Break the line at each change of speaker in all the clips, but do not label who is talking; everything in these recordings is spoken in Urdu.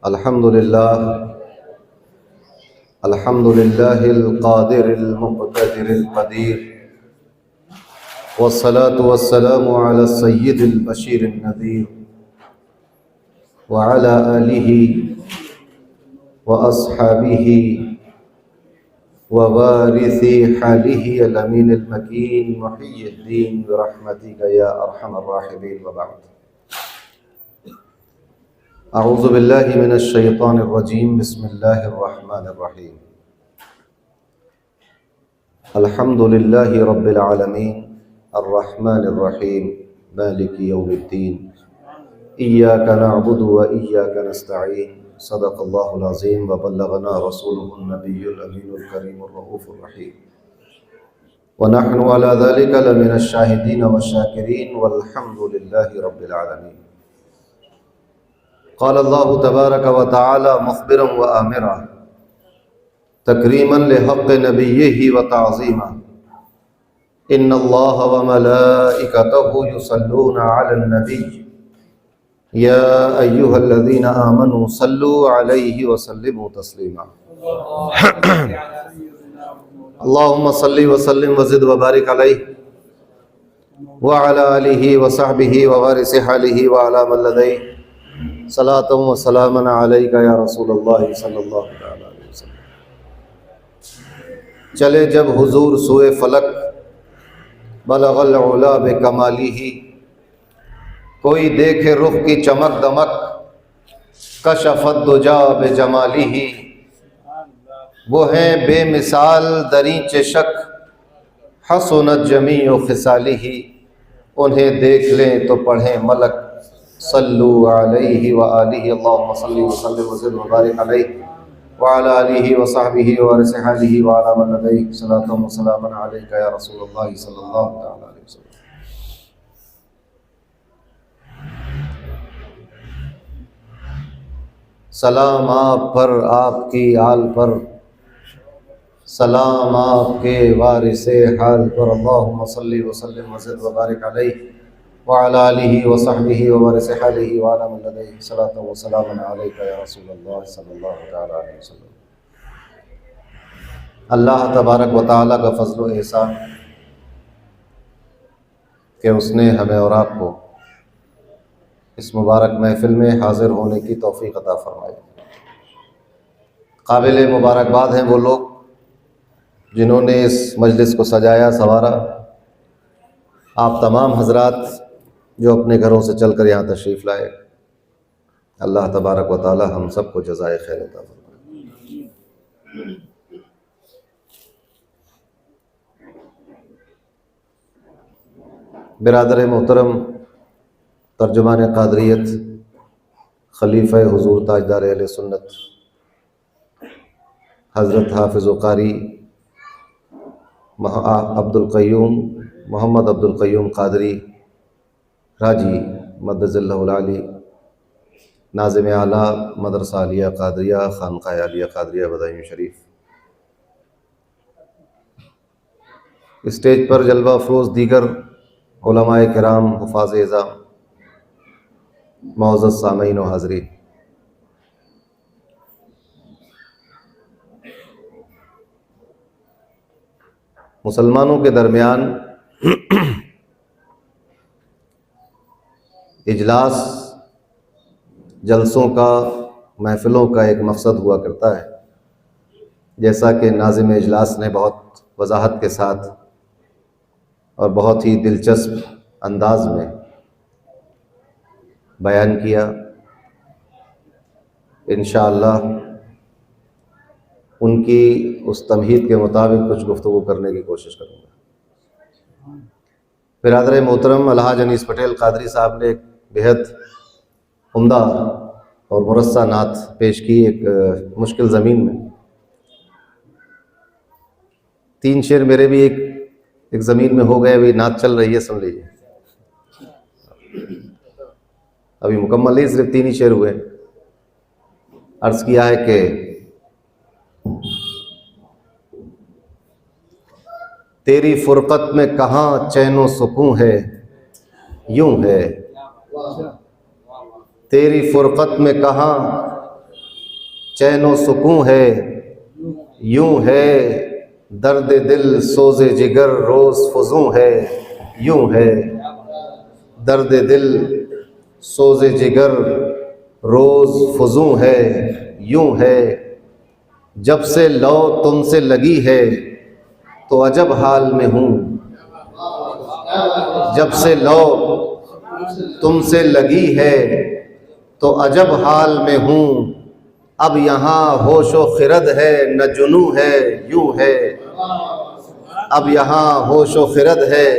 الحمد لله القادر المقتدر القدير، والصلاة والسلام على السيد البشير النذير وعلى آله وأصحابه ووارث حاله الأمين المكين محيي الدين برحمتك يا أرحم الراحمين، وبعد. اعوذ باللہ من الشیطان الرجیم، بسم اللہ الرحمن الرحیم۔ الحمد للہ رب العالمین الرحمن الرحیم مالک یوم الدین، ایاک نعبد و ایاک نستعین، صدق اللہ العظیم وبلغنا رسولہ النبی الامین الکریم الرؤوف الرحیم، ونحن على ذلك لمن الشاہدین والشاکرین والحمد للہ رب العالمین۔ قال اللہ تبارک و تعالی مخبرا و آمرا تکریما لحق نبیہ و تعظیما، ان اللہ و ملائکتہ یصلون علی النبی یا ایہا الذین آمنوا صلوا علیہ وسلموا تسلیما۔ اللہم صل وسلم وزد وبارک علیہ وعلی آلہ وصحبہ ووارث حالہ وعلی من لدیہ صلاۃ و سلام علیک یا رسول اللہ صلی اللہ علیہ وسلم۔ چلے جب حضور سوئے فلک، بلغ العلا بکمالہ، کوئی دیکھے رخ کی چمک دمک، کشف الدجا بجمالہ، وہ ہیں بے مثال درینچ شک، حسنت جمیع خصالہ، انہیں دیکھ لیں تو پڑھیں ملک، صلو علیہ وآلہ، اللہم صلی وسلم وزد وبارک علیہ وعلی آلہ وصحبہ ووارث حالہ وعلی من لدیہ صلاۃ و سلام علیک یا رسول اللہ صلی اللہ علیہ وسلم۔ سلام آپ پر، آپ کی آل پر، سلام آپ کے وارث حال پر، اللہم صلی وسلم وزد وبارک علیہ وعلی آلہ وصحبہ ووارث حالہ وعلی من لدیہ صلاۃ و سلام علیک یا رسول اللہ صلی اللہ علیہ وسلم۔ اللہ تبارک و تعالیٰ کا فضل و احسان کہ اس نے ہمیں اور آپ کو اس مبارک محفل میں حاضر ہونے کی توفیق عطا فرمائی۔ قابل مبارکباد ہیں وہ لوگ جنہوں نے اس مجلس کو سجایا سنوارا، آپ تمام حضرات جو اپنے گھروں سے چل کر یہاں تشریف لائے، اللہ تبارک و تعالی ہم سب کو جزائے خیر عطا فرمائے۔ برادر محترم، ترجمان قادریت، خلیفہ حضور تاجدار اہل سنت حضرت حافظ و قاری محمد عبد القیوم قادری راجی مدظ اللہ العالی، ناظم اعلیٰ مدرسہ عالیہ قادریہ خانقاہ عالیہ قادریہ بدایوں شریف، اسٹیج پر جلوہ افروز دیگر علماء کرام، حفاظ اعظام، معزز سامعین و حاضرین، مسلمانوں کے درمیان اجلاس، جلسوں کا، محفلوں کا ایک مقصد ہوا کرتا ہے، جیسا کہ ناظم اجلاس نے بہت وضاحت کے ساتھ اور بہت ہی دلچسپ انداز میں بیان کیا۔ انشاءاللہ ان کی اس تمہید کے مطابق کچھ گفتگو کرنے کی کوشش کروں گا۔ برادر محترم، الحاج انیس پٹیل قادری صاحب نے ایک بہت عمدہ اور مرصع نعت پیش کی، ایک مشکل زمین میں۔ 3 شعر میرے بھی ایک زمین میں ہو گئے، ابھی نعت چل رہی ہے، سن لیجیے۔ ابھی مکمل نہیں، صرف 3 ہی شعر ہوئے۔ عرض کیا ہے کہ تیری فرقت میں کہاں چین و سکون ہے، یوں ہے تیری فرقت میں کہاں چین و سکون ہے یوں ہے، درد دل سوز جگر روز فزوں ہے یوں ہے، درد دل سوز جگر روز فزوں ہے یوں ہے، جب سے لو تم سے لگی ہے تو عجب حال میں ہوں، جب سے لو تم سے لگی ہے تو عجب حال میں ہوں، اب یہاں ہوش و خرد ہے نہ جنوں ہے یوں ہے، اب یہاں ہوش و خرد ہے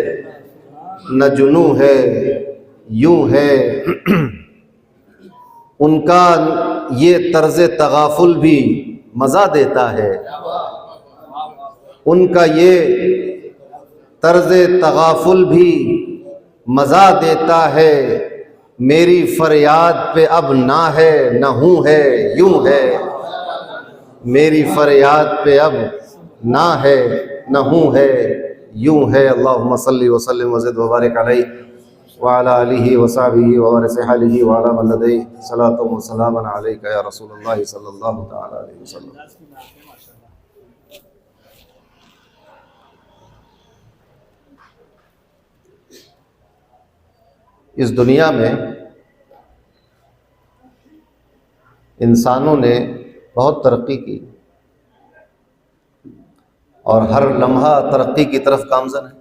نہ جنوں ہے یوں ہے۔ ان کا یہ طرز تغافل بھی مزہ دیتا ہے، ان کا یہ طرز تغافل بھی مزہ دیتا ہے، میری فریاد پہ اب نہ ہے نہ ہوں ہے یوں ہے، میری فریاد پہ اب نہ ہے نہ ہوں ہے یوں ہے۔ اللہم صلی وسلم وزد وبارک علیہ وعلی آلہ وصحبہ وورث حالہ وعلی من لدیہ صلاۃ و سلام علیک یا رسول اللہ صلی اللہ تعالی علیہ وسلم۔ اس دنیا میں انسانوں نے بہت ترقی کی اور ہر لمحہ ترقی کی طرف گامزن ہے،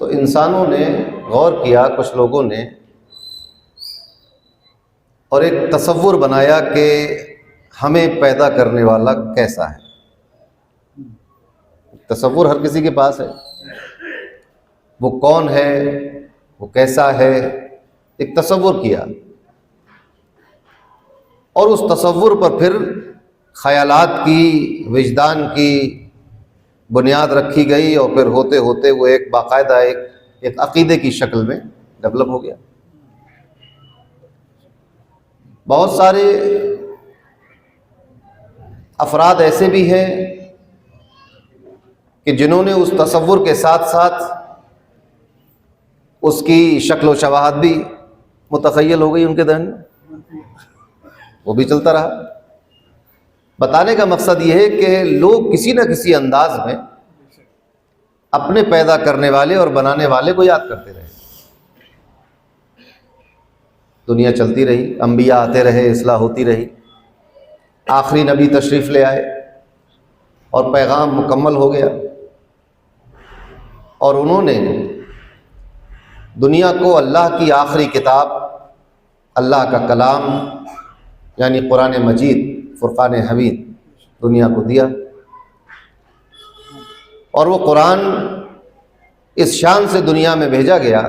تو انسانوں نے غور کیا، کچھ لوگوں نے، اور ایک تصور بنایا کہ ہمیں پیدا کرنے والا کیسا ہے۔ تصور ہر کسی کے پاس ہے، وہ کون ہے، وہ کیسا ہے، ایک تصور کیا، اور اس تصور پر پھر خیالات کی، وجدان کی بنیاد رکھی گئی، اور پھر ہوتے ہوتے وہ ایک باقاعدہ ایک عقیدے کی شکل میں ڈیولپ ہو گیا۔ بہت سارے افراد ایسے بھی ہیں کہ جنہوں نے اس تصور کے ساتھ ساتھ اس کی شکل و شباہت بھی متخیل ہو گئی ان کے ذہن میں، وہ بھی چلتا رہا۔ بتانے کا مقصد یہ ہے کہ لوگ کسی نہ کسی انداز میں اپنے پیدا کرنے والے اور بنانے والے کو یاد کرتے رہے۔ دنیا چلتی رہی، انبیاء آتے رہے، اصلاح ہوتی رہی، آخری نبی تشریف لے آئے اور پیغام مکمل ہو گیا، اور انہوں نے دنیا کو اللہ کی آخری کتاب، اللہ کا کلام یعنی قرآن مجید، فرقان حمید دنیا کو دیا، اور وہ قرآن اس شان سے دنیا میں بھیجا گیا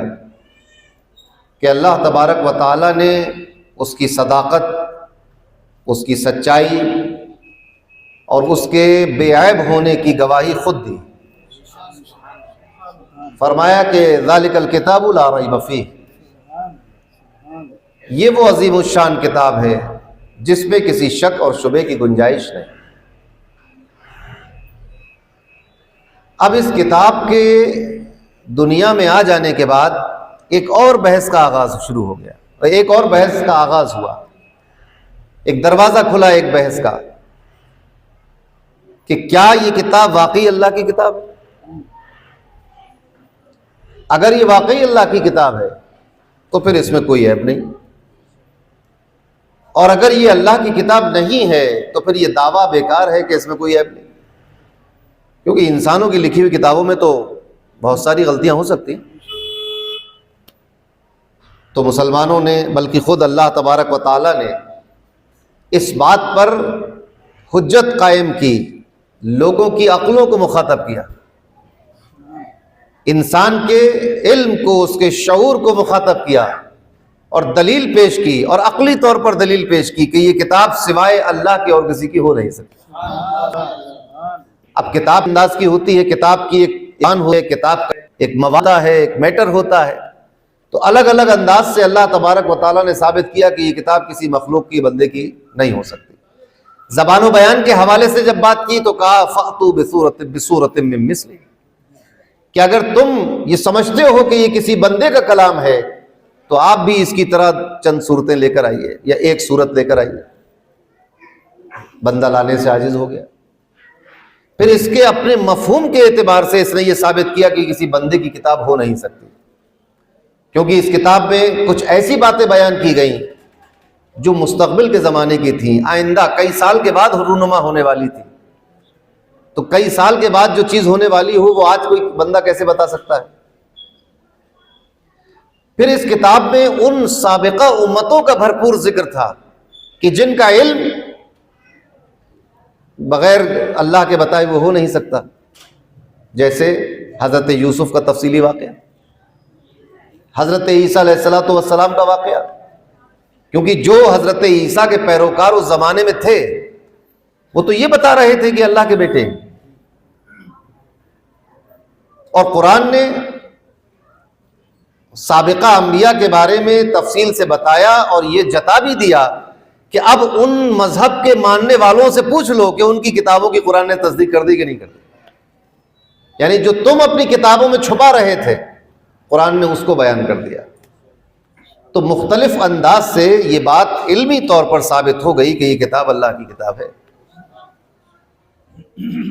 کہ اللہ تبارک و تعالیٰ نے اس کی صداقت، اس کی سچائی اور اس کے بے عیب ہونے کی گواہی خود دی۔ فرمایا کہ ذالک الکتاب لا ریب فیہ، یہ وہ عظیم الشان کتاب ہے جس میں کسی شک اور شبے کی گنجائش نہیں۔ اب اس کتاب کے دنیا میں آ جانے کے بعد ایک اور بحث کا آغاز شروع ہو گیا، اور ایک اور بحث کا آغاز ہوا، ایک دروازہ کھلا ایک بحث کا کہ کیا یہ کتاب واقعی اللہ کی کتاب ہے؟ اگر یہ واقعی اللہ کی کتاب ہے تو پھر اس میں کوئی عیب نہیں، اور اگر یہ اللہ کی کتاب نہیں ہے تو پھر یہ دعویٰ بیکار ہے کہ اس میں کوئی عیب نہیں، کیونکہ انسانوں کی لکھی ہوئی کتابوں میں تو بہت ساری غلطیاں ہو سکتی ہیں۔ تو مسلمانوں نے، بلکہ خود اللہ تبارک و تعالیٰ نے اس بات پر حجت قائم کی، لوگوں کی عقلوں کو مخاطب کیا، انسان کے علم کو، اس کے شعور کو مخاطب کیا، اور دلیل پیش کی، اور عقلی طور پر دلیل پیش کی کہ یہ کتاب سوائے اللہ کے اور کسی کی ہو نہیں سکتی۔ اب کتاب انداز کی ہوتی ہے، کتاب کی ایک ایمان ہے، کتاب کا ایک مواد ہے، ایک میٹر ہوتا ہے، تو الگ الگ انداز سے اللہ تبارک و تعالیٰ نے ثابت کیا کہ یہ کتاب کسی مخلوق کی، بندے کی نہیں ہو سکتی۔ زبان و بیان کے حوالے سے جب بات کی تو کہا فَأْتُوا بِسُورَةٍ مِّن مِّثْلِهِ، کہ اگر تم یہ سمجھتے ہو کہ یہ کسی بندے کا کلام ہے تو آپ بھی اس کی طرح چند صورتیں لے کر آئیے یا ایک صورت لے کر آئیے. بندہ لانے سے عاجز ہو گیا. پھر اس کے اپنے مفہوم کے اعتبار سے اس نے یہ ثابت کیا کہ کسی بندے کی کتاب ہو نہیں سکتی، کیونکہ اس کتاب میں کچھ ایسی باتیں بیان کی گئیں جو مستقبل کے زمانے کی تھیں، آئندہ کئی سال کے بعد رونما ہونے والی تھی. تو کئی سال کے بعد جو چیز ہونے والی ہو وہ آج کوئی بندہ کیسے بتا سکتا ہے؟ پھر اس کتاب میں ان سابقہ امتوں کا بھرپور ذکر تھا کہ جن کا علم بغیر اللہ کے بتائے وہ ہو نہیں سکتا، جیسے حضرت یوسف کا تفصیلی واقعہ، حضرت عیسیٰ علیہ السلام کا واقعہ، کیونکہ جو حضرت عیسیٰ کے پیروکار اس زمانے میں تھے وہ تو یہ بتا رہے تھے کہ اللہ کے بیٹے ہیں. اور قرآن نے سابقہ انبیاء کے بارے میں تفصیل سے بتایا اور یہ جتا بھی دیا کہ اب ان مذہب کے ماننے والوں سے پوچھ لو کہ ان کی کتابوں کی قرآن نے تصدیق کر دی کہ نہیں کر دی. یعنی جو تم اپنی کتابوں میں چھپا رہے تھے قرآن نے اس کو بیان کر دیا. تو مختلف انداز سے یہ بات علمی طور پر ثابت ہو گئی کہ یہ کتاب اللہ کی کتاب ہے.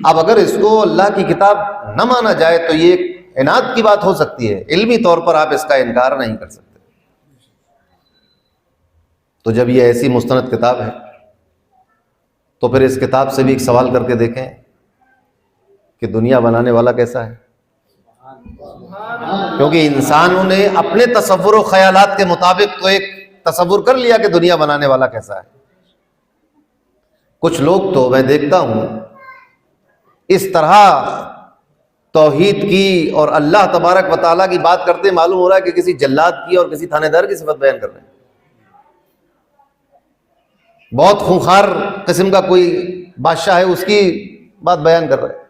اب اگر اس کو اللہ کی کتاب نہ مانا جائے تو یہ ایک عناد کی بات ہو سکتی ہے، علمی طور پر آپ اس کا انکار نہیں کر سکتے. تو جب یہ ایسی مستند کتاب ہے تو پھر اس کتاب سے بھی ایک سوال کر کے دیکھیں کہ دنیا بنانے والا کیسا ہے. کیونکہ انسانوں نے اپنے تصور و خیالات کے مطابق تو ایک تصور کر لیا کہ دنیا بنانے والا کیسا ہے. کچھ لوگ تو میں دیکھتا ہوں اس طرح توحید کی اور اللہ تبارک و تعالیٰ کی بات کرتے معلوم ہو رہا ہے کہ کسی جلاد کی اور کسی تھانے دار کی صفت بیان کر رہے ہیں. بہت خونخوار قسم کا کوئی بادشاہ ہے اس کی بات بیان کر رہے ہیں.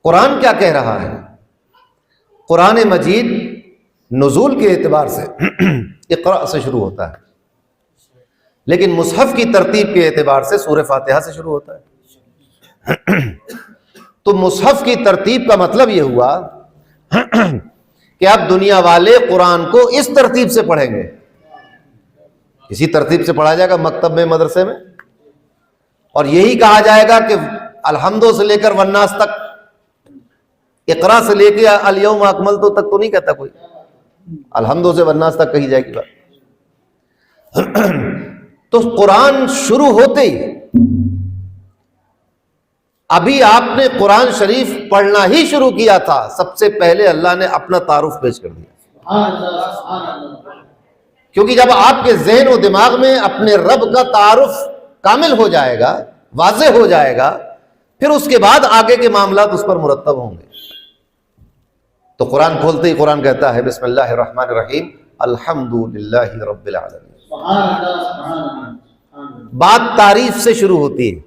قرآن کیا کہہ رہا ہے؟ قرآن مجید نزول کے اعتبار سے اقرا سے شروع ہوتا ہے، لیکن مصحف کی ترتیب کے اعتبار سے سورہ فاتحہ سے شروع ہوتا ہے. تو مصحف کی ترتیب کا مطلب یہ ہوا کہ اب دنیا والے قرآن کو اس ترتیب سے پڑھیں گے. اسی ترتیب سے پڑھا جائے گا مکتب میں، مدرسے میں، اور یہی کہا جائے گا کہ الحمدو سے لے کر والناس تک، اقرا سے لے کے الیوم اکملت تک تو نہیں کہتا کوئی، الحمدو سے والناس تک کہی جائے گی بات. تو قرآن شروع ہوتے ہی ابھی آپ نے قرآن شریف پڑھنا ہی شروع کیا تھا، سب سے پہلے اللہ نے اپنا تعارف پیش کر دیا. کیونکہ جب آپ کے ذہن و دماغ میں اپنے رب کا تعارف کامل ہو جائے گا، واضح ہو جائے گا، پھر اس کے بعد آگے کے معاملات اس پر مرتب ہوں گے. تو قرآن کھولتے ہی قرآن کہتا ہے بسم اللہ الرحمن الرحیم الحمدللہ رب العالمین. بات تعریف سے شروع ہوتی ہے،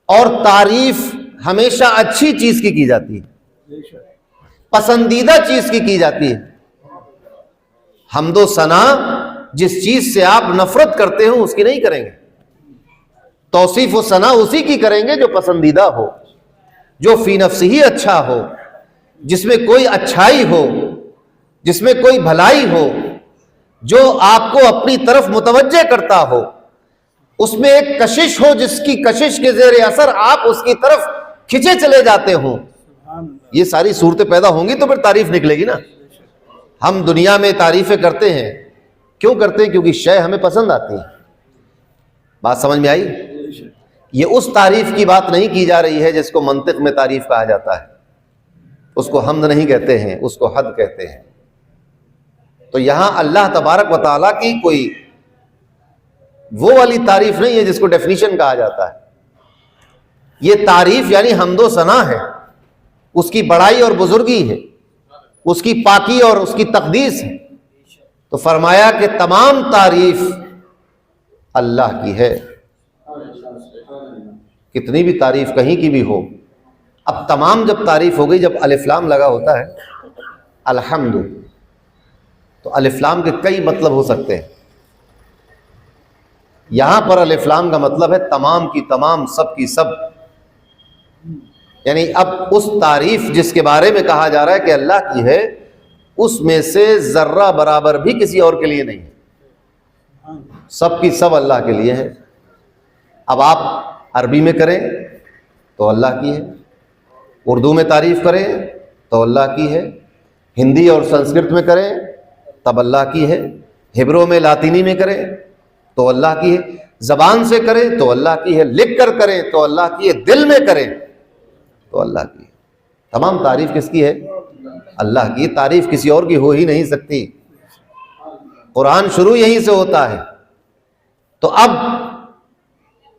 اور تعریف ہمیشہ اچھی چیز کی جاتی ہے، پسندیدہ چیز کی جاتی ہے. حمد و ثنا جس چیز سے آپ نفرت کرتے ہو اس کی نہیں کریں گے. توصیف و ثنا اسی کی کریں گے جو پسندیدہ ہو، جو فی نفسہ ہی اچھا ہو، جس میں کوئی اچھائی ہو، جس میں کوئی بھلائی ہو، جو آپ کو اپنی طرف متوجہ کرتا ہو، اس میں ایک کشش ہو جس کی کشش کے زیر اثر آپ اس کی طرف کھنچے چلے جاتے ہوں. یہ ساری صورتیں پیدا ہوں گی تو پھر تعریف نکلے گی نا. ہم دنیا میں تعریفیں کرتے ہیں، کیوں کرتے ہیں؟ کیونکہ شے ہمیں پسند آتی ہے. بات سمجھ میں آئی؟ یہ اس تعریف کی بات نہیں کی جا رہی ہے جس کو منطق میں تعریف کہا جاتا ہے. اس کو حمد نہیں کہتے ہیں، اس کو حد کہتے ہیں. تو یہاں اللہ تبارک و تعالیٰ کی کوئی وہ والی تعریف نہیں ہے جس کو ڈیفینیشن کہا جاتا ہے. یہ تعریف یعنی حمد و ثنا ہے، اس کی بڑائی اور بزرگی ہے، اس کی پاکی اور اس کی تقدیس ہے. تو فرمایا کہ تمام تعریف اللہ کی ہے. کتنی بھی تعریف کہیں کی بھی ہو، اب تمام جب تعریف ہو گئی، جب الف لام لگا ہوتا ہے الحمد، تو الف لام کے کئی مطلب ہو سکتے ہیں. یہاں پر الف لام کا مطلب ہے تمام کی تمام، سب کی سب. یعنی اب اس تعریف جس کے بارے میں کہا جا رہا ہے کہ اللہ کی ہے، اس میں سے ذرہ برابر بھی کسی اور کے لیے نہیں ہے، سب کی سب اللہ کے لیے ہے۔ اب آپ عربی میں کریں تو اللہ کی ہے، اردو میں تعریف کریں تو اللہ کی ہے، ہندی اور سنسکرت میں کریں تب اللہ کی ہے، ہبرو میں لاطینی میں کریں تو اللہ کی ہے، زبان سے کریں تو اللہ کی ہے، لکھ کر کریں تو اللہ کی ہے، دل میں کریں تو اللہ کی ہے۔ تمام تعریف کس کی ہے؟ اللہ کی۔ تعریف کسی اور کی ہو ہی نہیں سکتی۔ قرآن شروع یہیں سے ہوتا ہے۔ تو اب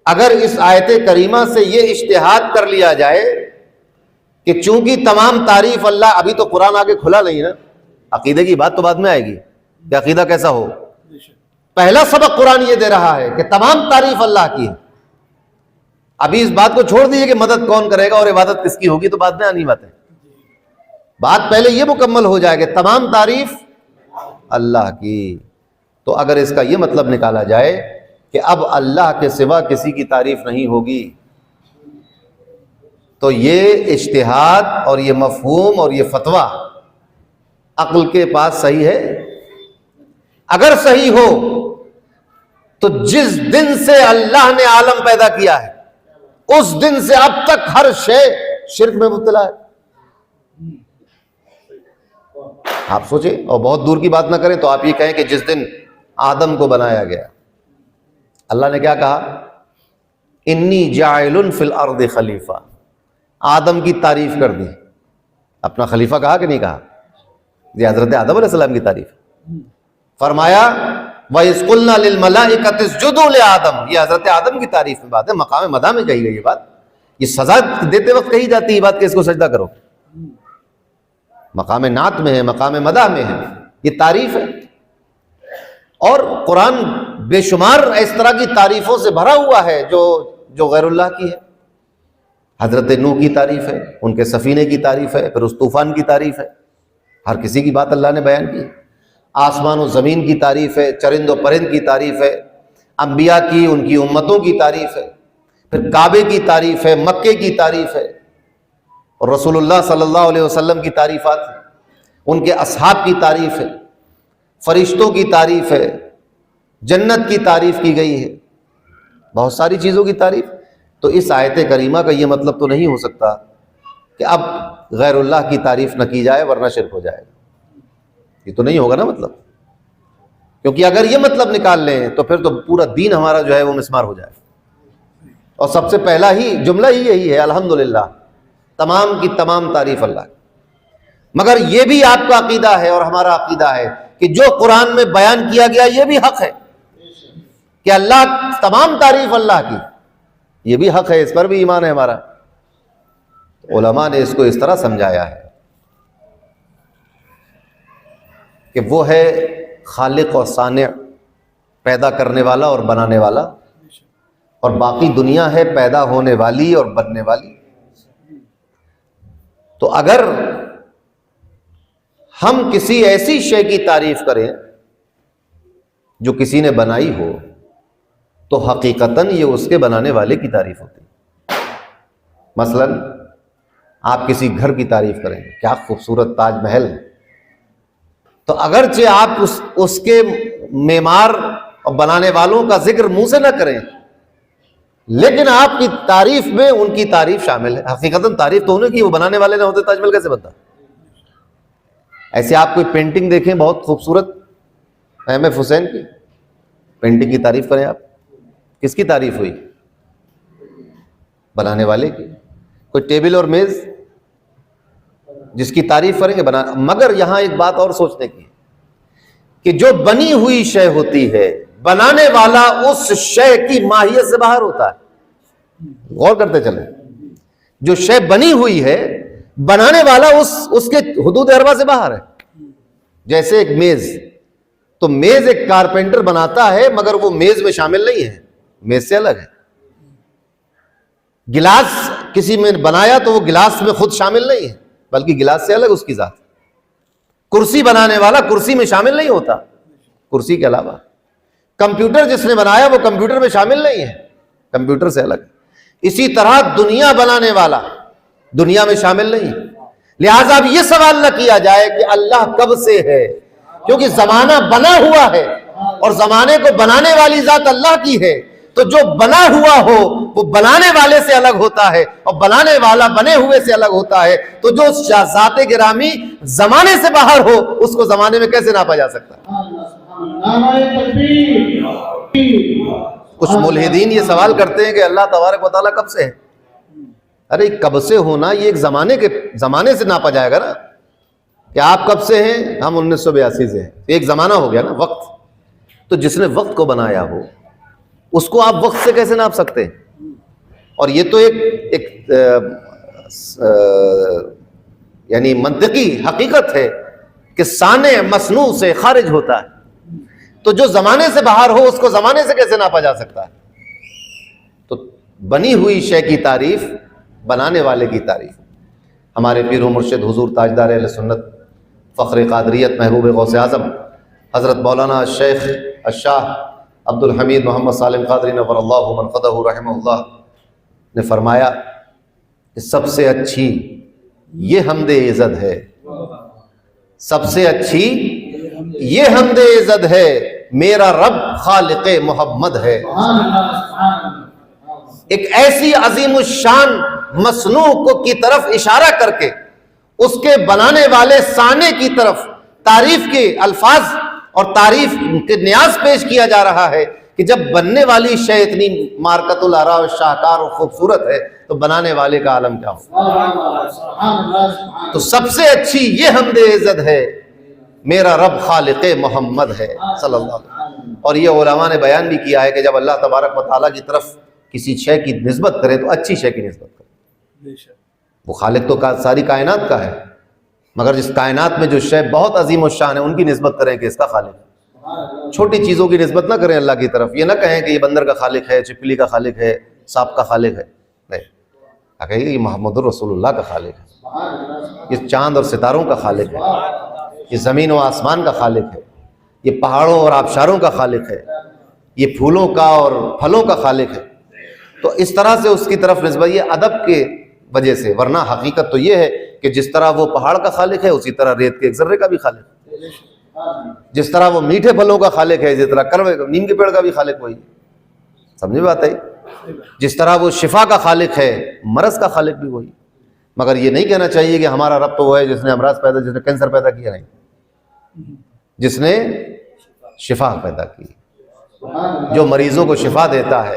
اگر اس آیت کریمہ سے یہ اجتہاد کر لیا جائے کہ چونکہ تمام تعریف اللہ، ابھی تو قرآن آگے کھلا نہیں نا، عقیدے کی بات تو بعد میں آئے گی کہ عقیدہ کیسا ہو۔ پہلا سبق قرآن یہ دے رہا ہے کہ تمام تعریف اللہ کی ہے۔ ابھی اس بات کو چھوڑ دیجیے کہ مدد کون کرے گا اور عبادت کس کی ہوگی، تو بعد میں آنی بات ہے۔ بات پہلے یہ مکمل ہو جائے کہ تمام تعریف اللہ کی۔ تو اگر اس کا یہ مطلب نکالا جائے کہ اب اللہ کے سوا کسی کی تعریف نہیں ہوگی، تو یہ اجتہاد اور یہ مفہوم اور یہ فتویٰ عقل کے پاس صحیح ہے؟ اگر صحیح ہو تو جس دن سے اللہ نے عالم پیدا کیا ہے اس دن سے اب تک ہر شے شرک میں مبتلا ہے۔ آپ سوچیں، اور بہت دور کی بات نہ کریں تو آپ یہ کہیں کہ جس دن آدم کو بنایا گیا، اللہ نے کیا کہا؟ انی جاعل فی الارض خلیفہ۔ آدم کی تعریف کر دی، اپنا خلیفہ کہا کہ نہیں کہا؟ یہ حضرت آدم علیہ السلام کی تعریف۔ فرمایا وَإِذْ قُلْنَا لِلْمَلَائِكَةِ اسْجُدُوا لِآدَمَ، یہ حضرت آدم کی تعریف میں بات ہے، مقام مدح میں کہی گئی یہ بات، یہ سزا دیتے وقت کہی جاتی ہے بات کہ اس کو سجدہ کرو، مقام نعت میں ہے، مقام مدح میں ہے، یہ تعریف ہے۔ اور قرآن بے شمار اس طرح کی تعریفوں سے بھرا ہوا ہے جو غیر اللہ کی ہے۔ حضرت نوح کی تعریف ہے، ان کے سفینے کی تعریف ہے، پھر اس طوفان کی تعریف ہے، ہر کسی کی بات اللہ نے بیان کی۔ آسمان و زمین کی تعریف ہے، چرند و پرند کی تعریف ہے، انبیاء کی، ان کی امتوں کی تعریف ہے، پھر کعبے کی تعریف ہے، مکے کی تعریف ہے، اور رسول اللہ صلی اللہ علیہ وسلم کی تعریفات ہیں، ان کے اصحاب کی تعریف ہے، فرشتوں کی تعریف ہے، جنت کی تعریف کی گئی ہے، بہت ساری چیزوں کی تعریف۔ تو اس آیت کریمہ کا یہ مطلب تو نہیں ہو سکتا کہ اب غیر اللہ کی تعریف نہ کی جائے ورنہ شرک ہو جائے گا، یہ تو نہیں ہوگا نا مطلب، کیونکہ اگر یہ مطلب نکال لیں تو پھر تو پورا دین ہمارا جو ہے وہ مسمار ہو جائے۔ اور سب سے پہلا ہی جملہ ہی یہی ہے، الحمدللہ، تمام کی تمام تعریف اللہ کی۔ مگر یہ بھی آپ کا عقیدہ ہے اور ہمارا عقیدہ ہے کہ جو قرآن میں بیان کیا گیا یہ بھی حق ہے کہ اللہ، تمام تعریف اللہ کی، یہ بھی حق ہے، اس پر بھی ایمان ہے ہمارا۔ علماء نے اس کو اس طرح سمجھایا ہے کہ وہ ہے خالق و صانع، پیدا کرنے والا اور بنانے والا، اور باقی دنیا ہے پیدا ہونے والی اور بننے والی۔ تو اگر ہم کسی ایسی شے کی تعریف کریں جو کسی نے بنائی ہو تو حقیقتاً یہ اس کے بنانے والے کی تعریف ہوتی ہے۔ مثلا آپ کسی گھر کی تعریف کریں، کیا خوبصورت تاج محل ہے، تو اگرچہ آپ اس کے معمار اور بنانے والوں کا ذکر منہ سے نہ کریں، لیکن آپ کی تعریف میں ان کی تعریف شامل ہے۔ حقیقتاً تعریف تو انہیں کی، وہ بنانے والے نہ ہوتے تاج محل کیسے بنتا؟ ایسے آپ کوئی پینٹنگ دیکھیں بہت خوبصورت، احمد حسین کی پینٹنگ کی تعریف کریں، آپ کس کی تعریف ہوئی؟ بنانے والے کی۔ کوئی ٹیبل اور میز جس کی تعریف کریں گے بنا، مگر یہاں ایک بات اور سوچنے کی کہ جو بنی ہوئی شے ہوتی ہے، بنانے والا اس شے کی ماہیت سے باہر ہوتا ہے۔ غور کرتے چلیں، جو شے بنی ہوئی ہے بنانے والا اس کے حدود اربع سے باہر ہے۔ جیسے ایک میز، تو میز ایک کارپینٹر بناتا ہے مگر وہ میز میں شامل نہیں ہے، میز سے الگ ہے۔ گلاس کسی میں بنایا تو وہ گلاس میں خود شامل نہیں ہے، بلکہ گلاس سے الگ اس کی ذات۔ کرسی بنانے والا کرسی میں شامل نہیں ہوتا، کرسی کے علاوہ۔ کمپیوٹر جس نے بنایا وہ کمپیوٹر میں شامل نہیں ہے، کمپیوٹر سے الگ۔ اسی طرح دنیا بنانے والا دنیا میں شامل نہیں، لہٰذا اب یہ سوال نہ کیا جائے کہ اللہ کب سے ہے، کیونکہ زمانہ بنا ہوا ہے اور زمانے کو بنانے والی ذات اللہ کی ہے، تو جو بنا ہوا ہو وہ بنانے والے سے الگ ہوتا ہے اور بنانے والا بنے ہوئے سے الگ ہوتا ہے، تو جو ذات گرامی زمانے سے باہر ہو اس کو زمانے میں کیسے ناپا جا سکتا ہے؟ کچھ ملحدین یہ سوال کرتے ہیں کہ اللہ تبارک و تعالیٰ کب سے ہے؟ ارے کب سے ہونا یہ ایک زمانے سے ناپا جائے گا نا، کہ آپ کب سے ہیں؟ ہم 1982 سے ہیں، ایک زمانہ ہو گیا نا، وقت۔ تو جس نے وقت کو بنایا ہو اس کو آپ وقت سے کیسے ناپ سکتے ہیں؟ اور یہ تو ایک یعنی منطقی حقیقت ہے کہ صانع مصنوع سے خارج ہوتا ہے، تو جو زمانے سے باہر ہو اس کو زمانے سے کیسے ناپا جا سکتا ہے؟ تو بنی ہوئی شے کی تعریف بنانے والے کی تعریف۔ ہمارے پیر و مرشد حضور تاجدار اہل سنت فخر قادریت محبوب غوث اعظم حضرت مولانا الشیخ الشاہ عبد الحمید محمد سالم قادری نور اللہ منقدہ رحمہ اللہ نے فرمایا کہ سب سے اچھی یہ حمد عزت ہے، سب سے اچھی یہ حمد عزت ہے، میرا رب خالق محمد ہے۔ ایک ایسی عظیم الشان مصنوع کی طرف اشارہ کر کے اس کے بنانے والے صانع کی طرف تعریف کے الفاظ اور تعریف کے نیاز پیش کیا جا رہا ہے کہ جب بننے والی شے اتنی مارکت الارا و شاہکار اور خوبصورت ہے تو بنانے والے کا عالم کیا ہو؟ تو سب سے اچھی یہ حمد عزت ہے، میرا رب خالق محمد ہے صلی اللہ علیہ وسلم۔ اور یہ علماء نے بیان بھی کیا ہے کہ جب اللہ تبارک و تعالیٰ کی طرف کسی شے کی نسبت کرے تو اچھی شے کی نسبت کرے۔ وہ خالق تو ساری کائنات کا ہے، مگر جس کائنات میں جو شے بہت عظیم الشان ہے ان کی نسبت کریں کہ اس کا خالق ہے۔ چھوٹی چیزوں کی نسبت نہ کریں اللہ کی طرف، یہ نہ کہیں کہ یہ بندر کا خالق ہے، چپلی کا خالق ہے، سانپ کا خالق ہے، نہیں، کہیں کہ یہ محمد الرسول اللہ کا خالق ہے، یہ چاند اور ستاروں کا خالق ہے، یہ زمین و آسمان کا خالق ہے، یہ پہاڑوں اور آبشاروں کا خالق ہے، یہ پھولوں کا اور پھلوں کا خالق ہے۔ تو اس طرح سے اس کی طرف نسبت یہ ادب کے وجہ سے، ورنہ حقیقت تو یہ ہے کہ جس طرح وہ پہاڑ کا خالق ہے اسی طرح ریت کے ایک ذرے کا بھی خالق ہے، جس طرح وہ میٹھے پھلوں کا خالق ہے اسی طرح کڑوے نیم کے پیڑ کا بھی خالق وہی، سمجھے بات ہے؟ جس طرح وہ شفا کا خالق ہے مرض کا خالق بھی وہی۔ مگر یہ نہیں کہنا چاہیے کہ ہمارا رب تو وہ ہے جس نے امراض پیدا، جس نے کینسر پیدا کیا، نہیں، جس نے شفا پیدا کی، جو مریضوں کو شفا دیتا ہے۔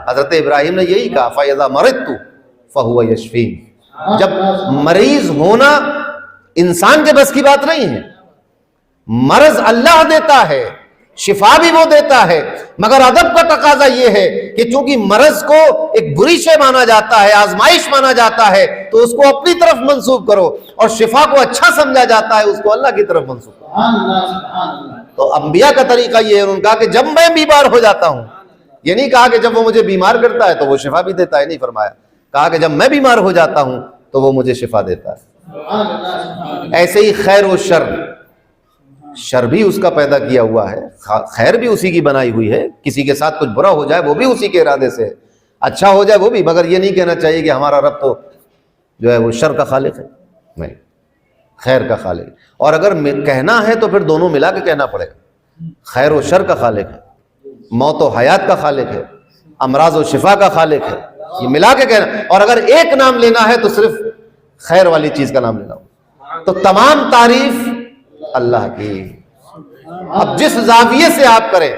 حضرت ابراہیم نے یہی کہا فَإِذَا مَرِضْتُ فَهُوَ يَشْفِينِ۔ جب مریض ہونا انسان کے بس کی بات نہیں ہے، مرض اللہ دیتا ہے، شفا بھی وہ دیتا ہے، مگر ادب کا تقاضا یہ ہے کہ چونکہ مرض کو ایک بری شے مانا جاتا ہے، آزمائش مانا جاتا ہے، تو اس کو اپنی طرف منسوب کرو، اور شفا کو اچھا سمجھا جاتا ہے اس کو اللہ کی طرف منسوب کرو۔ تو انبیاء کا طریقہ یہ ہے، انہوں نے کہا کہ جب میں بیمار ہو جاتا ہوں، یہ نہیں کہا کہ جب وہ مجھے بیمار کرتا ہے تو وہ شفا بھی دیتا ہے، نہیں فرمایا، کہا کہ جب میں بیمار ہو جاتا ہوں تو وہ مجھے شفا دیتا ہے۔ ایسے ہی خیر و شر، شر بھی اس کا پیدا کیا ہوا ہے، خیر بھی اسی کی بنائی ہوئی ہے، کسی کے ساتھ کچھ برا ہو جائے وہ بھی اسی کے ارادے سے ہے، اچھا ہو جائے وہ بھی، مگر یہ نہیں کہنا چاہیے کہ ہمارا رب تو جو ہے وہ شر کا خالق ہے، نہیں، خیر کا خالق۔ اور اگر کہنا ہے تو پھر دونوں ملا کے کہنا پڑے گا، خیر و شر کا خالق ہے، موت و حیات کا خالق ہے، امراض و شفا کا خالق ہے، یہ ملا کے کہنا۔ اور اگر ایک نام لینا ہے تو صرف خیر والی چیز کا نام لینا ہو، تو تمام تعریف اللہ کی۔ اب جس زاویے سے آپ کریں،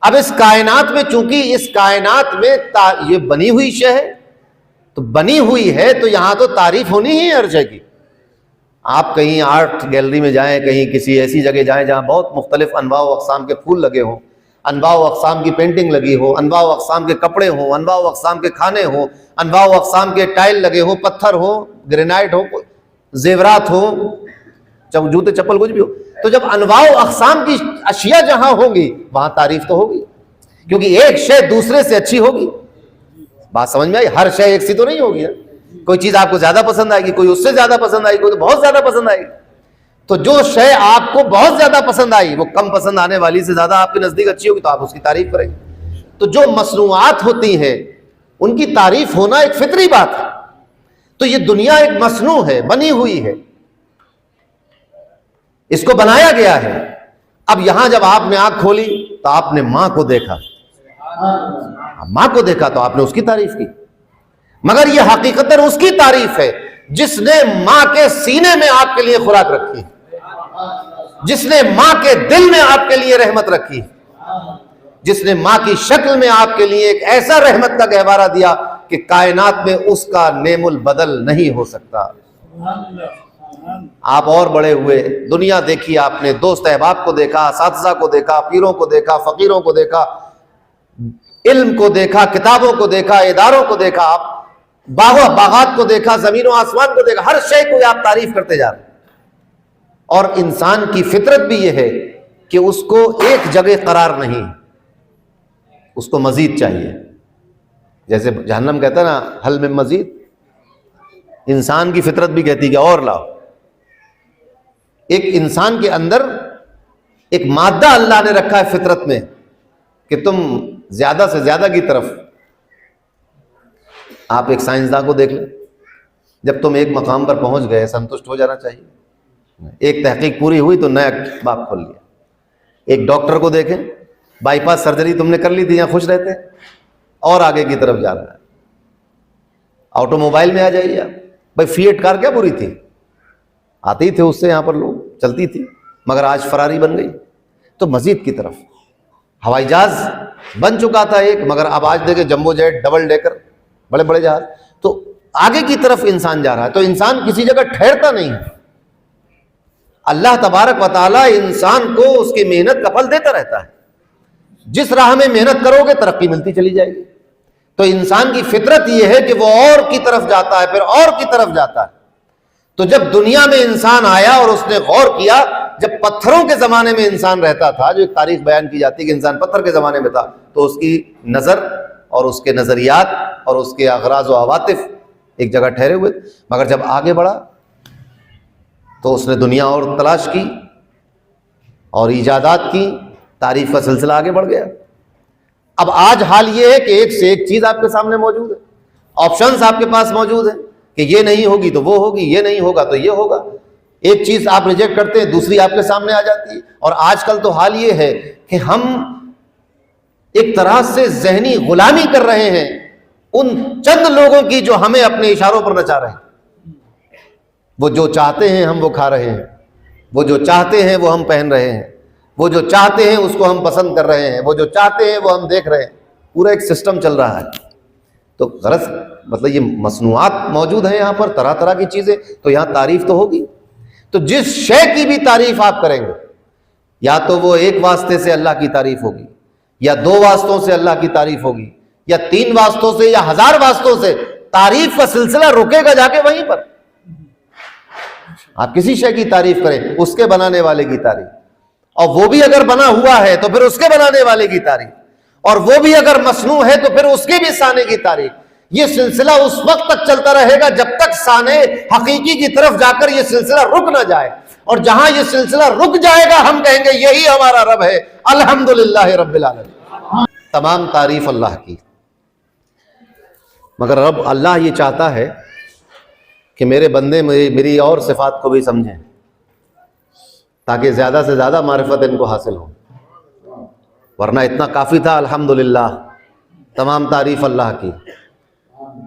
اب اس کائنات میں چونکہ اس کائنات میں یہ بنی ہوئی شے ہے، تو بنی ہوئی ہے تو یہاں تو تعریف ہونی ہی ہے ہر شے کی۔ آپ کہیں آرٹ گیلری میں جائیں، کہیں کسی ایسی جگہ جائیں جہاں بہت مختلف انواع و اقسام کے پھول لگے ہوں، انواع و اقسام کی پینٹنگ لگی ہو، انواع و اقسام کے کپڑے ہوں، انواع و اقسام کے کھانے ہوں، انواع و اقسام کے ٹائل لگے ہوں، پتھر ہو، گرینائٹ ہو، زیورات ہو، جوتے چپل کچھ بھی ہو، تو جب انواع و اقسام کی اشیاء جہاں ہوں گی وہاں تعریف تو ہوگی، کیونکہ ایک شے دوسرے سے اچھی ہوگی۔ بات سمجھ میں آئی؟ ہر شے ایک سی تو نہیں ہوگی، کوئی چیز آپ کو زیادہ پسند آئے گی، کوئی اس سے زیادہ پسند آئے گی، کوئی تو بہت زیادہ پسند آئے گی۔ تو جو شے آپ کو بہت زیادہ پسند آئی وہ کم پسند آنے والی سے زیادہ آپ کے نزدیک اچھی ہوگی تو آپ اس کی تعریف کریں گے۔ تو جو مصنوعات ہوتی ہیں ان کی تعریف ہونا ایک فطری بات ہے۔ تو تو یہ دنیا ایک مصنوع ہے، بنی ہوئی ہے، اس کو بنایا گیا ہے۔ اب یہاں جب آپ نے آنکھ کھولی تو آپ نے ماں کو دیکھا، ماں کو دیکھا تو آپ نے اس کی تعریف کی، مگر یہ حقیقتاً اس کی تعریف ہے جس نے ماں کے سینے میں آپ کے لیے خوراک رکھی، جس نے ماں کے دل میں آپ کے لیے رحمت رکھی، جس نے ماں کی شکل میں آپ کے لیے ایک ایسا رحمت کا گہوارہ دیا کہ کائنات میں اس کا نعم البدل نہیں ہو سکتا۔ آپ اور بڑے ہوئے، دنیا دیکھی آپ نے، دوست احباب کو دیکھا، اساتذہ کو دیکھا، پیروں کو دیکھا، فقیروں کو دیکھا، علم کو دیکھا، کتابوں کو دیکھا، اداروں کو دیکھا، آپ باغات کو دیکھا، زمین و آسمان کو دیکھا، ہر شے کو آپ تعریف کرتے جا رہے ہیں۔ اور انسان کی فطرت بھی یہ ہے کہ اس کو ایک جگہ قرار نہیں، اس کو مزید چاہیے۔ جیسے جہنم کہتا ہے نا حل میں مزید، انسان کی فطرت بھی کہتی کہ اور لاؤ۔ ایک انسان کے اندر ایک مادہ اللہ نے رکھا ہے فطرت میں کہ تم زیادہ سے زیادہ کی طرف۔ آپ ایک سائنسداں کو دیکھ لیں، جب تم ایک مقام پر پہنچ گئے سنتشٹ ہو جانا چاہیے، ایک تحقیق پوری ہوئی تو نیا باب کھول لیا۔ ایک ڈاکٹر کو دیکھیں، بائی پاس سرجری تم نے کر لی تھی، یہاں خوش رہتے ہیں، اور آگے کی طرف جا رہا ہے۔ آٹو موبائل میں آ جائیے آپ، بھائی فیٹ کار کیا بری تھی، آتے ہی تھے اس سے یہاں پر لوگ، چلتی تھی، مگر آج فراری بن گئی، تو مزید کی طرف۔ ہوائی جہاز بن چکا تھا ایک، مگر اب آج دیکھیں جمبو جیٹ، ڈبل ڈیکر، بڑے بڑے جہاز، تو آگے کی طرف انسان جا رہا ہے۔ تو انسان کسی جگہ ٹھہرتا نہیں ہے، اللہ تبارک و تعالیٰ انسان کو اس کی محنت کا پھل دیتا رہتا ہے۔ جس راہ میں محنت کرو گے ترقی ملتی چلی جائے گی۔ تو انسان کی فطرت یہ ہے کہ وہ اور کی طرف جاتا ہے، پھر اور کی طرف جاتا ہے۔ تو جب دنیا میں انسان آیا اور اس نے غور کیا، جب پتھروں کے زمانے میں انسان رہتا تھا، جو ایک تاریخ بیان کی جاتی ہے کہ انسان پتھر کے زمانے میں تھا، تو اس کی نظر اور اس کے نظریات اور اس کے اغراض و عواطف ایک جگہ ٹھہرے ہوئے، مگر جب آگے بڑھا تو اس نے دنیا اور تلاش کی اور ایجادات کی، تعریف کا سلسلہ آگے بڑھ گیا۔ اب آج حال یہ ہے کہ ایک سے ایک چیز آپ کے سامنے موجود ہے، آپشنز آپ کے پاس موجود ہیں کہ یہ نہیں ہوگی تو وہ ہوگی، یہ نہیں ہوگا تو یہ ہوگا۔ ایک چیز آپ ریجیکٹ کرتے ہیں، دوسری آپ کے سامنے آ جاتی ہے۔ اور آج کل تو حال یہ ہے کہ ہم ایک طرح سے ذہنی غلامی کر رہے ہیں ان چند لوگوں کی جو ہمیں اپنے اشاروں پر نچا رہے ہیں۔ وہ جو چاہتے ہیں ہم وہ کھا رہے ہیں، وہ جو چاہتے ہیں وہ ہم پہن رہے ہیں، وہ جو چاہتے ہیں اس کو ہم پسند کر رہے ہیں، وہ جو چاہتے ہیں وہ ہم دیکھ رہے ہیں۔ پورا ایک سسٹم چل رہا ہے۔ تو غرض مطلب یہ مصنوعات موجود ہیں یہاں پر، طرح طرح کی چیزیں، تو یہاں تعریف تو ہوگی۔ تو جس شے کی بھی تعریف آپ کریں گے، یا تو وہ ایک واسطے سے اللہ کی تعریف ہوگی، یا دو واسطوں سے اللہ کی تعریف ہوگی، یا تین واسطوں سے، یا ہزار واسطوں سے، تعریف کا سلسلہ رکے گا جا کے وہیں پر۔ آپ کسی شے کی تعریف کریں، اس کے بنانے والے کی تعریف، اور وہ بھی اگر بنا ہوا ہے تو پھر اس کے بنانے والے کی تعریف، اور وہ بھی اگر مصنوع ہے تو پھر اس کے بھی صانع کی تعریف۔ یہ سلسلہ اس وقت تک چلتا رہے گا جب تک صانع حقیقی کی طرف جا کر یہ سلسلہ رک نہ جائے، اور جہاں یہ سلسلہ رک جائے گا ہم کہیں گے یہی ہمارا رب ہے، الحمدللہ رب العالمین۔ تمام تعریف اللہ کی، مگر رب اللہ یہ چاہتا ہے کہ میرے بندے میری اور صفات کو بھی سمجھیں، تاکہ زیادہ سے زیادہ معرفت ان کو حاصل ہو۔ ورنہ اتنا کافی تھا الحمدللہ، تمام تعریف اللہ کی،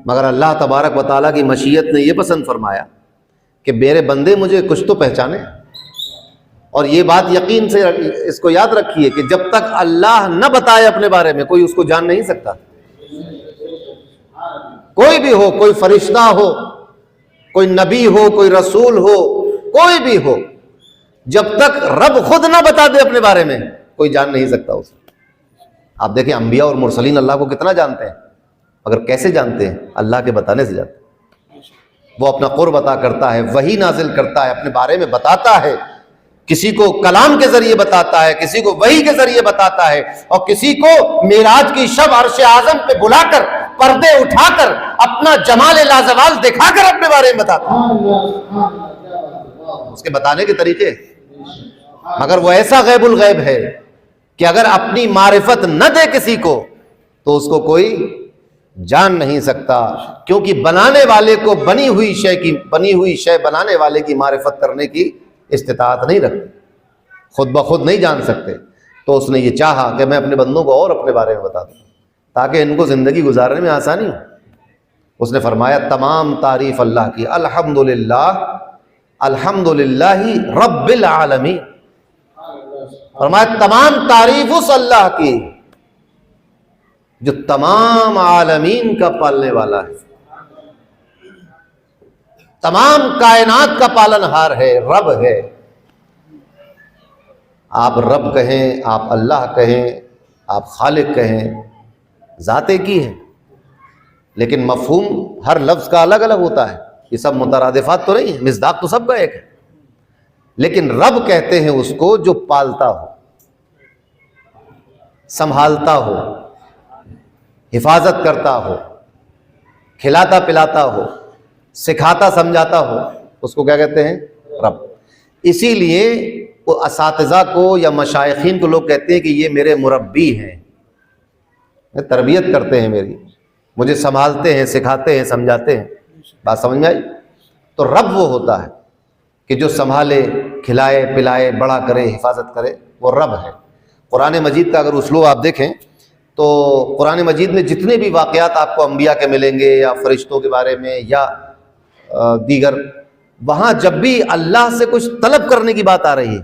مگر اللہ تبارک و تعالیٰ کی مشیت نے یہ پسند فرمایا کہ میرے بندے مجھے کچھ تو پہچانے۔ اور یہ بات یقین سے اس کو یاد رکھیے کہ جب تک اللہ نہ بتائے اپنے بارے میں کوئی اس کو جان نہیں سکتا۔ کوئی بھی ہو، کوئی فرشتہ ہو، کوئی نبی ہو، کوئی رسول ہو، کوئی بھی ہو، جب تک رب خود نہ بتا دے اپنے بارے میں کوئی جان نہیں سکتا اسے۔ آپ دیکھیں انبیاء اور مرسلین اللہ کو کتنا جانتے ہیں، مگر کیسے جانتے ہیں؟ اللہ کے بتانے سے جانتے ہیں۔ وہ اپنا قرب عطا کرتا ہے، وحی نازل کرتا ہے، اپنے بارے میں بتاتا ہے، کسی کو کلام کے ذریعے بتاتا ہے، کسی کو وحی کے ذریعے بتاتا ہے، اور کسی کو معراج کی شب عرش اعظم پہ بلا کر، پردے اٹھا کر، اپنا جمال لازوال دکھا کر اپنے بارے میں بتاتا ہے۔ اس کے بتانے کے طریقے، مگر وہ ایسا غیب الغیب ہے کہ اگر اپنی معرفت نہ دے کسی کو تو اس کو کوئی جان نہیں سکتا، کیونکہ بنانے والے کو بنی ہوئی شے بنانے والے کی معرفت کرنے کی استطاعت نہیں رکھتے، خود بخود نہیں جان سکتے۔ تو اس نے یہ چاہا کہ میں اپنے بندوں کو اور اپنے بارے میں بتا دوں تاکہ ان کو زندگی گزارنے میں آسانی ہو۔ اس نے فرمایا تمام تعریف اللہ کی، الحمدللہ رب العالمین، فرمایا تمام تعریف اس اللہ کی جو تمام عالمین کا پالنے والا ہے، تمام کائنات کا پالنہار ہے، رب ہے۔ آپ رب کہیں، آپ اللہ کہیں، آپ خالق کہیں، ذات ایک ہی ہے، لیکن مفہوم ہر لفظ کا الگ الگ ہوتا ہے۔ یہ سب مترادفات تو نہیں ہے، مصداق تو سب کا ایک ہے، لیکن رب کہتے ہیں اس کو جو پالتا ہو، سنبھالتا ہو، حفاظت کرتا ہو، کھلاتا پلاتا ہو، سکھاتا سمجھاتا ہو، اس کو کیا کہتے ہیں؟ رب۔ اسی لیے وہ اساتذہ کو یا مشائخین کو لوگ کہتے ہیں کہ یہ میرے مربی ہیں، تربیت کرتے ہیں میری، مجھے سنبھالتے ہیں، سکھاتے ہیں، سمجھاتے ہیں۔ بات سمجھ میں آئی؟ تو رب وہ ہوتا ہے کہ جو سنبھالے، کھلائے پلائے، بڑا کرے، حفاظت کرے، وہ رب ہے۔ قرآن مجید کا اگر اسلوب آپ دیکھیں تو قرآن مجید میں جتنے بھی واقعات آپ کو انبیاء کے ملیں گے یا فرشتوں کے بارے میں یا دیگر، وہاں جب بھی اللہ سے کچھ طلب کرنے کی بات آ رہی ہے،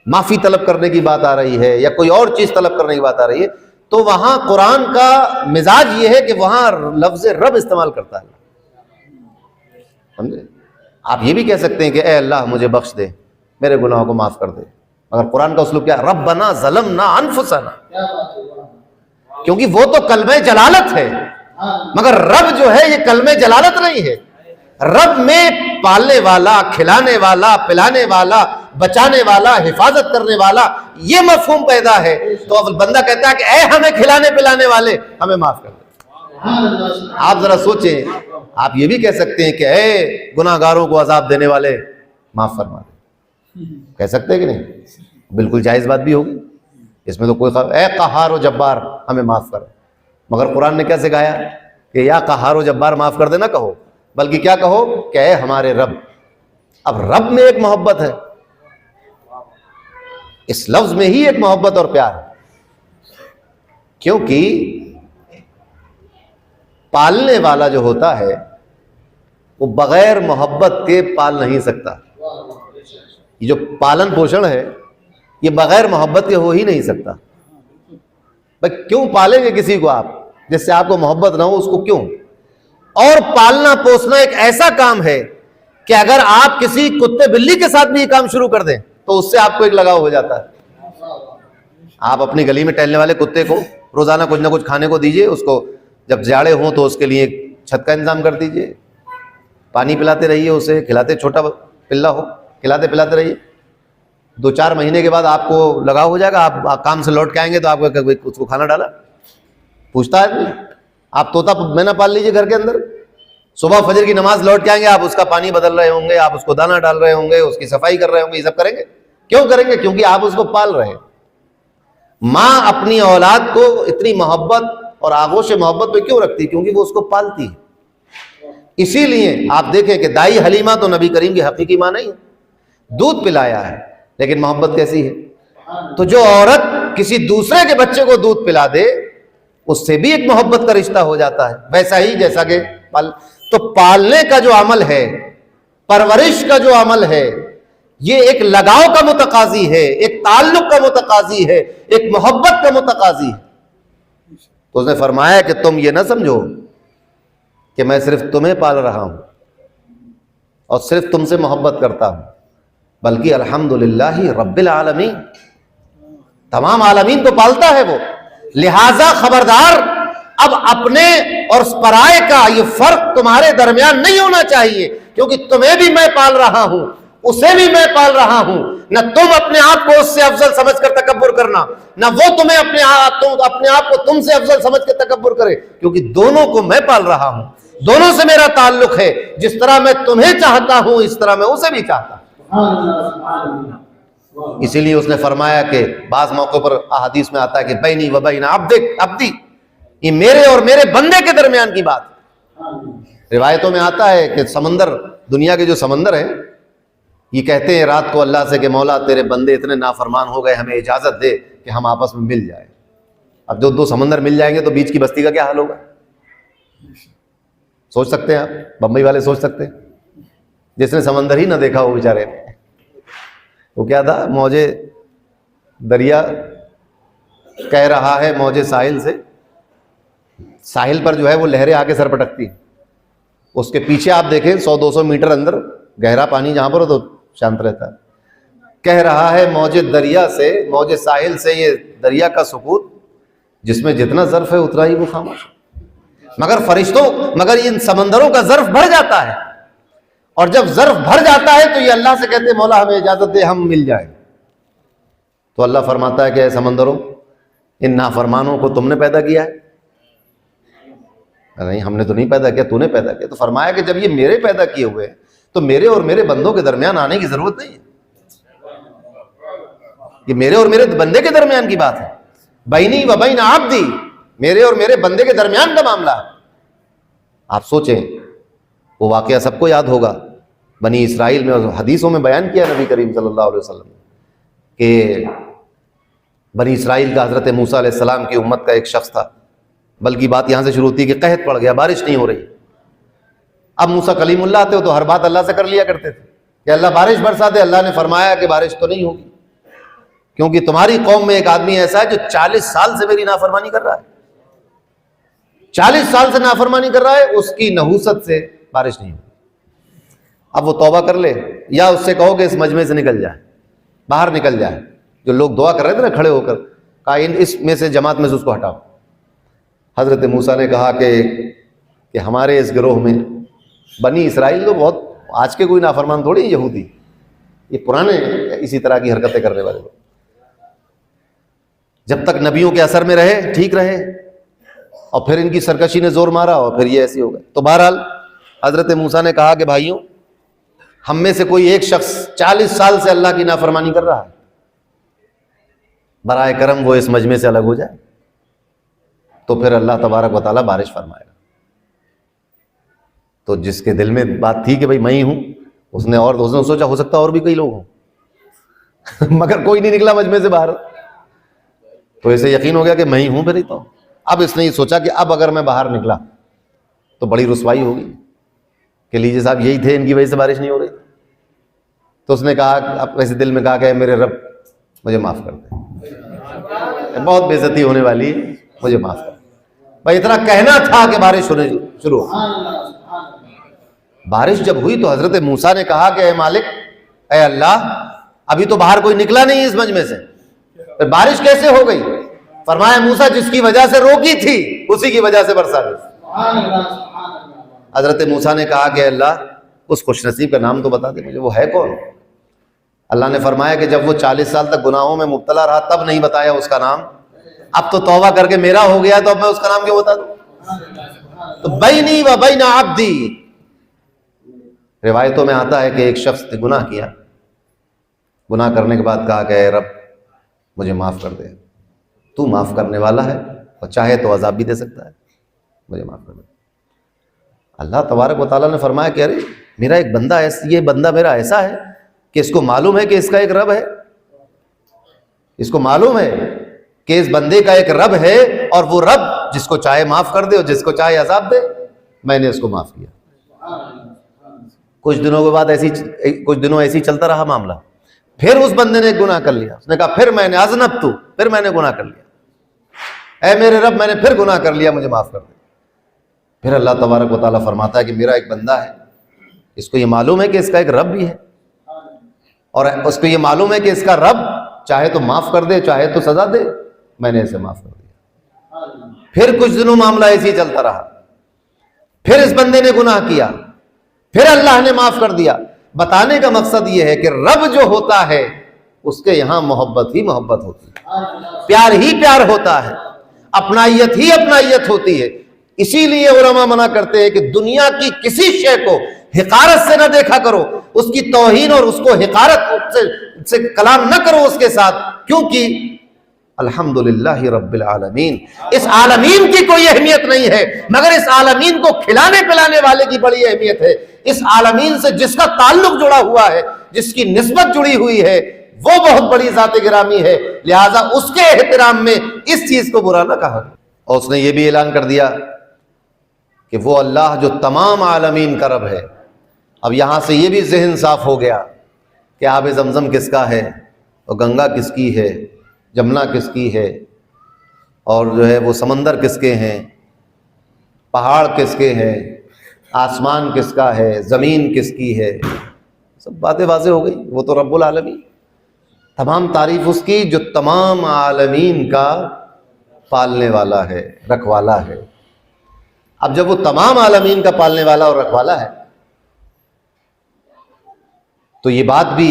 معافی طلب کرنے کی بات آ رہی ہے یا کوئی اور چیز طلب کرنے کی بات آ رہی ہے، تو وہاں قرآن کا مزاج یہ ہے کہ وہاں لفظ رب استعمال کرتا ہے۔ سمجھے؟ آپ یہ بھی کہہ سکتے ہیں کہ اے اللہ مجھے بخش دے، میرے گناہوں کو معاف کر دے، مگر قرآن کا اسلوب کیا ہے؟ ربنا ظلمنا انفسنا، کیونکہ وہ تو کلمہ جلالت ہے، مگر رب جو ہے یہ کلمہ جلالت نہیں ہے۔ رب میں پالنے والا، کھلانے والا، پلانے والا، بچانے والا، حفاظت کرنے والا، یہ مفہوم پیدا ہے۔ تو اب بندہ کہتا ہے کہ اے ہمیں کھلانے پلانے والے، ہمیں معاف کر دے۔ آپ ذرا سوچیں، آپ یہ بھی کہہ سکتے ہیں کہ اے گناہ گاروں کو عذاب دینے والے، معاف فرما دے، کہہ سکتے ہیں کہ نہیں؟ بالکل جائز بات بھی ہوگی، اس میں تو کوئی اے قہار و جبار ہمیں معاف کر۔ مگر قرآن نے کیا سکھایا کہ یا قہار و جبار معاف کر دے نہ کہو، بلکہ کیا کہو کہ اے ہمارے رب۔ اب رب میں ایک محبت ہے، اس لفظ میں ہی ایک محبت اور پیار ہے، کیونکہ پالنے والا جو ہوتا ہے وہ بغیر محبت کے پال نہیں سکتا۔ یہ جو پالن پوشن ہے یہ بغیر محبت کے ہو ہی نہیں سکتا۔ بھائی کیوں پالیں گے کسی کو آپ جس سے آپ کو محبت نہ ہو؟ اس کو کیوں؟ اور پالنا پوسنا ایک ایسا کام ہے کہ اگر آپ کسی کتے بلی کے ساتھ بھی یہ کام شروع کر دیں تو اس سے آپ کو ایک لگاؤ ہو جاتا ہے۔ آپ اپنی گلی میں ٹہلنے والے کتے کو روزانہ کچھ نہ کچھ کھانے کو دیجئے، اس کو جب جاڑے ہوں تو اس کے لیے ایک چھت کا انتظام کر دیجئے، پانی پلاتے رہیے، اسے کھلاتے، چھوٹا پلا ہو کھلاتے پلاتے رہیے۔ 2-4 مہینے کے بعد آپ کو لگاؤ ہو جائے گا، آپ کام سے لوٹ کے آئیں گے تو آپ کو اس کو کھانا ڈالا پوچھتا ہے نہیں۔ آپ طوطا میں نہ پال لیجیے گھر کے اندر، صبح فجر کی نماز لوٹ کے آئیں گے، آپ اس کا پانی بدل رہے ہوں گے، آپ اس کو دانہ ڈال رہے ہوں گے، اس کی صفائی کر رہے ہوں گے، یہ سب کریں گے۔ کیوں کریں گے؟ کیونکہ آپ اس کو پال رہے ہیں۔ ماں اپنی اولاد کو اتنی محبت اور آغوش محبت پہ کیوں رکھتی؟ کیونکہ وہ اس کو پالتی ہے۔ اسی لیے آپ دیکھیں کہ دائی حلیمہ تو نبی کریم کی حقیقی ماں نہیں ہے، دودھ پلایا ہے، لیکن محبت کیسی ہے؟ تو جو عورت کسی دوسرے کے بچے کو دودھ پلا دے اس سے بھی ایک محبت کا رشتہ ہو جاتا ہے، ویسا ہی جیسا کہ تو پالنے کا جو عمل ہے، پرورش کا جو عمل ہے، یہ ایک لگاؤ کا متقاضی ہے، ایک تعلق کا متقاضی ہے، ایک محبت کا متقاضی ہے۔ تو اس نے فرمایا کہ تم یہ نہ سمجھو کہ میں صرف تمہیں پال رہا ہوں اور صرف تم سے محبت کرتا ہوں، بلکہ الحمدللہ رب العالمین، تمام عالمین کو پالتا ہے وہ۔ لہذا خبردار، اب اپنے اور پرائے کا یہ فرق تمہارے درمیان نہیں ہونا چاہیے، کیونکہ تمہیں بھی میں پال رہا ہوں، اسے بھی میں پال رہا ہوں۔ نہ تم اپنے آپ کو اس سے افضل سمجھ کر تکبر کرنا، نہ وہ تمہیں اپنے آپ کو تم سے افضل سمجھ کے تکبر کرے، کیونکہ دونوں کو میں پال رہا ہوں، دونوں سے میرا تعلق ہے۔ جس طرح میں تمہیں چاہتا ہوں اس طرح میں اسے بھی چاہتا ہوں۔ اسی لیے اس نے فرمایا کہ بعض موقع پر احادیث میں آتا ہے کہ بینی و بین عبدی، یہ میرے اور میرے بندے کے درمیان کی بات. روایتوں میں آتا ہے کہ سمندر، دنیا کے جو سمندر ہیں، یہ کہتے ہیں رات کو اللہ سے کہ مولا تیرے بندے اتنے نافرمان ہو گئے، ہمیں اجازت دے کہ ہم آپس میں مل جائیں. اب جو دو سمندر مل جائیں گے تو بیچ کی بستی کا کیا حال ہوگا؟ سوچ سکتے ہیں آپ؟ بمبئی والے سوچ سکتے ہیں؟ جس نے سمندر ہی نہ دیکھا ہو بیچارے نے. وہ کیا تھا؟ موجے دریا کہہ رہا ہے موجے ساحل سے، ساحل پر جو ہے وہ لہریں آ کے سر پٹکتی، اس کے پیچھے آپ دیکھیں 100-200 میٹر اندر گہرا پانی جہاں پر ہو تو شانت رہتا ہے. کہہ رہا ہے موجے دریا سے، موجے ساحل سے، یہ دریا کا سکوت جس میں جتنا ظرف ہے اتنا ہی وہ خاموش. مگر فرشتوں، مگر ان سمندروں کا ظرف بھر جاتا ہے، اور جب ظرف بھر جاتا ہے تو یہ اللہ سے کہتے ہیں مولا ہمیں اجازت دے ہم مل جائیں. تو اللہ فرماتا ہے کہ اے سمندروں، ان نافرمانوں کو تم نے پیدا کیا ہے؟ نہیں، ہم نے تو نہیں پیدا کیا، تو نے پیدا کیا. تو فرمایا کہ جب یہ میرے پیدا کیے ہوئے ہیں تو میرے اور میرے بندوں کے درمیان آنے کی ضرورت نہیں ہے. یہ میرے اور میرے بندے کے درمیان کی بات ہے. بینی و بین عبدی، میرے اور میرے بندے کے درمیان کا معاملہ ہے. آپ سوچیں، وہ واقعہ سب کو یاد ہوگا، بنی اسرائیل میں اور حدیثوں میں بیان کیا نبی کریم صلی اللہ علیہ وسلم کہ بنی اسرائیل کا حضرت موسیٰ علیہ السلام کی امت کا ایک شخص تھا. بلکہ بات یہاں سے شروع ہوتی ہے کہ قحط پڑ گیا، بارش نہیں ہو رہی. اب موسیٰ کلیم اللہ آتے ہو تو ہر بات اللہ سے کر لیا کرتے تھے کہ اللہ بارش برسا دے. اللہ نے فرمایا کہ بارش تو نہیں ہوگی، کیونکہ تمہاری قوم میں ایک آدمی ایسا ہے جو 40 سال سے میری نافرمانی کر رہا ہے. 40 سال سے نافرمانی کر رہا ہے، اس کی نحوست سے بارش نہیں ہوگی. اب وہ توبہ کر لے، یا اس سے کہو کہ اس مجمع سے نکل جائے، باہر نکل جائے. جو لوگ دعا کر رہے تھے نا کھڑے ہو کر، کہا اس میں سے جماعت میں سے اس کو ہٹاؤ. حضرت موسیٰ نے کہا کہ ہمارے اس گروہ میں بنی اسرائیل تو بہت آج کے کوئی نافرمان تھوڑی یہودی، یہ پرانے اسی طرح کی حرکتیں کرنے والے لوگ. جب تک نبیوں کے اثر میں رہے ٹھیک رہے، اور پھر ان کی سرکشی نے زور مارا اور پھر یہ ایسی ہو گئے. تو بہرحال حضرت موسیٰ نے کہا کہ بھائیوں، ہم میں سے کوئی ایک شخص 40 سال سے اللہ کی نافرمانی کر رہا ہے، برائے کرم وہ اس مجمع سے الگ ہو جائے، تو پھر اللہ تبارک و تعالیٰ بارش فرمائے گا. تو جس کے دل میں بات تھی کہ بھائی میں ہی ہوں، اس نے سوچا ہو سکتا اور بھی کئی لوگ ہوں مگر کوئی نہیں نکلا مجمع سے باہر. تو اسے یقین ہو گیا کہ میں ہی ہوں پھر ہی. تو اب اس نے یہ سوچا کہ اب اگر میں باہر نکلا تو بڑی رسوائی ہوگی کہ لیجیے صاحب یہی تھے، ان کی وجہ سے بارش نہیں ہو رہی. تو اس نے کہا، اب ویسے دل میں کہا کہ میرے رب مجھے معاف کر دے، بہت بے عزتی ہونے والی ہے، مجھے معاف کر دے. بھائی اتنا کہنا تھا کہ بارش ہونے شروع ہو. بارش جب ہوئی تو حضرت موسیٰ نے کہا کہ اے مالک، اے اللہ، ابھی تو باہر کوئی نکلا نہیں اس مجمع سے، پھر بارش کیسے ہو گئی؟ فرمایا موسیٰ جس کی وجہ سے روکی تھی اسی کی وجہ سے برسا دی. حضرت موسیٰ نے کہا کہ اللہ اس خوش نصیب کا نام تو بتا دے مجھے، وہ ہے کون؟ اللہ نے فرمایا کہ جب وہ 40 سال تک گناہوں میں مبتلا رہا تب نہیں بتایا اس کا نام، اب تو توبہ کر کے میرا ہو گیا تو اب میں اس کا نام کیوں بتا دوں؟ تو بینی و بین عبدی. روایتوں میں آتا ہے کہ ایک شخص نے گناہ کیا، گناہ کرنے کے بعد کہا کہ اے رب مجھے معاف کر دے، تو معاف کرنے والا ہے اور چاہے تو عذاب بھی دے سکتا ہے، مجھے معاف کر دے. اللہ تبارک و تعالیٰ نے فرمایا کہ ارے میرا ایک بندہ یہ بندہ میرا ایسا ہے کہ اس کو معلوم ہے کہ اس کا ایک رب ہے، اس کو معلوم ہے کہ اس بندے کا ایک رب ہے، اور وہ رب جس کو چاہے معاف کر دے اور جس کو چاہے عذاب دے. میں نے اس کو معاف کیا. کچھ دنوں کے بعد کچھ دنوں ایسی چلتا رہا معاملہ. پھر اس بندے نے گناہ کر لیا، اس نے کہا پھر میں نے اذنبت، پھر میں نے گناہ کر لیا، اے میرے رب میں نے پھر گناہ کر لیا، مجھے معاف کر دے. پھر اللہ تبارک و تعالیٰ فرماتا ہے کہ میرا ایک بندہ ہے، اس کو یہ معلوم ہے کہ اس کا ایک رب بھی ہے، اور اس کو یہ معلوم ہے کہ اس کا رب چاہے تو معاف کر دے چاہے تو سزا دے، میں نے اسے معاف کر دیا. پھر کچھ دنوں معاملہ ایسے ہی چلتا رہا. پھر اس بندے نے گناہ کیا، پھر اللہ نے معاف کر دیا. بتانے کا مقصد یہ ہے کہ رب جو ہوتا ہے اس کے یہاں محبت ہی محبت ہوتی ہے، پیار ہی پیار ہوتا ہے، اپنائیت ہی اپنائیت ہوتی ہے. اسی لیے علماء منع کرتے ہیں کہ دنیا کی کسی شے کو حقارت سے نہ دیکھا کرو، اس کی توہین اور اس کو حقارت سے کلام نہ کرو اس کے ساتھ، کیونکہ الحمدللہ رب العالمین. اس عالمین کی کوئی اہمیت نہیں ہے مگر اس عالمین کو کھلانے پلانے والے کی بڑی اہمیت ہے. اس عالمین سے جس کا تعلق جڑا ہوا ہے، جس کی نسبت جڑی ہوئی ہے، وہ بہت بڑی ذات گرامی ہے. لہذا اس کے احترام میں اس چیز کو برا نہ کہا. اور اس نے یہ بھی اعلان کر دیا کہ وہ اللہ جو تمام عالمین کا رب ہے. اب یہاں سے یہ بھی ذہن صاف ہو گیا کہ آب زمزم کس کا ہے، اور گنگا کس کی ہے، جمنا کس کی ہے، اور جو ہے وہ سمندر کس کے ہیں، پہاڑ کس کے ہیں، آسمان کس کا ہے، زمین کس کی ہے. سب باتیں واضح ہو گئی. وہ تو رب العالمین، تمام تعریف اس کی جو تمام عالمین کا پالنے والا ہے، رکھوالا ہے. اب جب وہ تمام عالمین کا پالنے والا اور رکھوالا ہے تو یہ بات بھی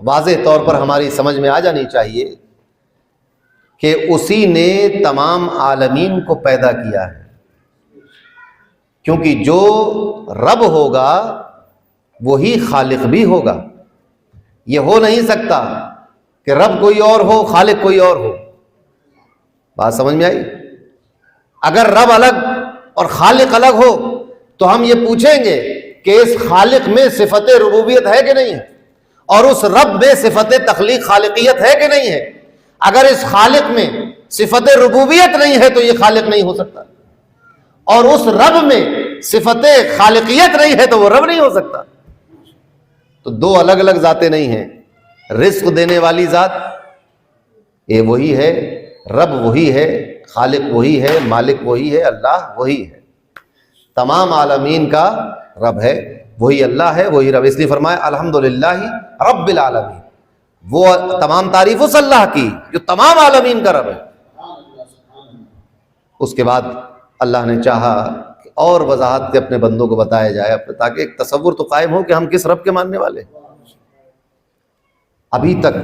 واضح طور پر ہماری سمجھ میں آ جانی چاہیے کہ اسی نے تمام عالمین کو پیدا کیا ہے. کیونکہ جو رب ہوگا وہی خالق بھی ہوگا. یہ ہو نہیں سکتا کہ رب کوئی اور ہو، خالق کوئی اور ہو. بات سمجھ میں آئی؟ اگر رب الگ اور خالق الگ ہو تو ہم یہ پوچھیں گے کہ اس خالق میں صفت ربوبیت ہے کہ نہیں ہے، اور اس رب میں صفت تخلیق خالقیت ہے کہ نہیں ہے. اگر اس خالق میں صفت ربوبیت نہیں ہے تو یہ خالق نہیں ہو سکتا، اور اس رب میں صفت خالقیت نہیں ہے تو وہ رب نہیں ہو سکتا. تو دو الگ الگ ذاتیں نہیں ہیں. رزق دینے والی ذات یہ وہی ہے، رب وہی ہے، خالق وہی ہے، مالک وہی ہے، اللہ وہی ہے. تمام عالمین کا رب ہے وہی اللہ ہے، وہی رب. اس لیے فرمایا الحمدللہ رب العالمین. وہ تمام تعریف اس اللہ کی جو تمام عالمین کا رب ہے. اس کے بعد اللہ نے چاہا کہ اور وضاحت کے اپنے بندوں کو بتایا جائے تاکہ ایک تصور تو قائم ہو کہ ہم کس رب کے ماننے والے. ابھی تک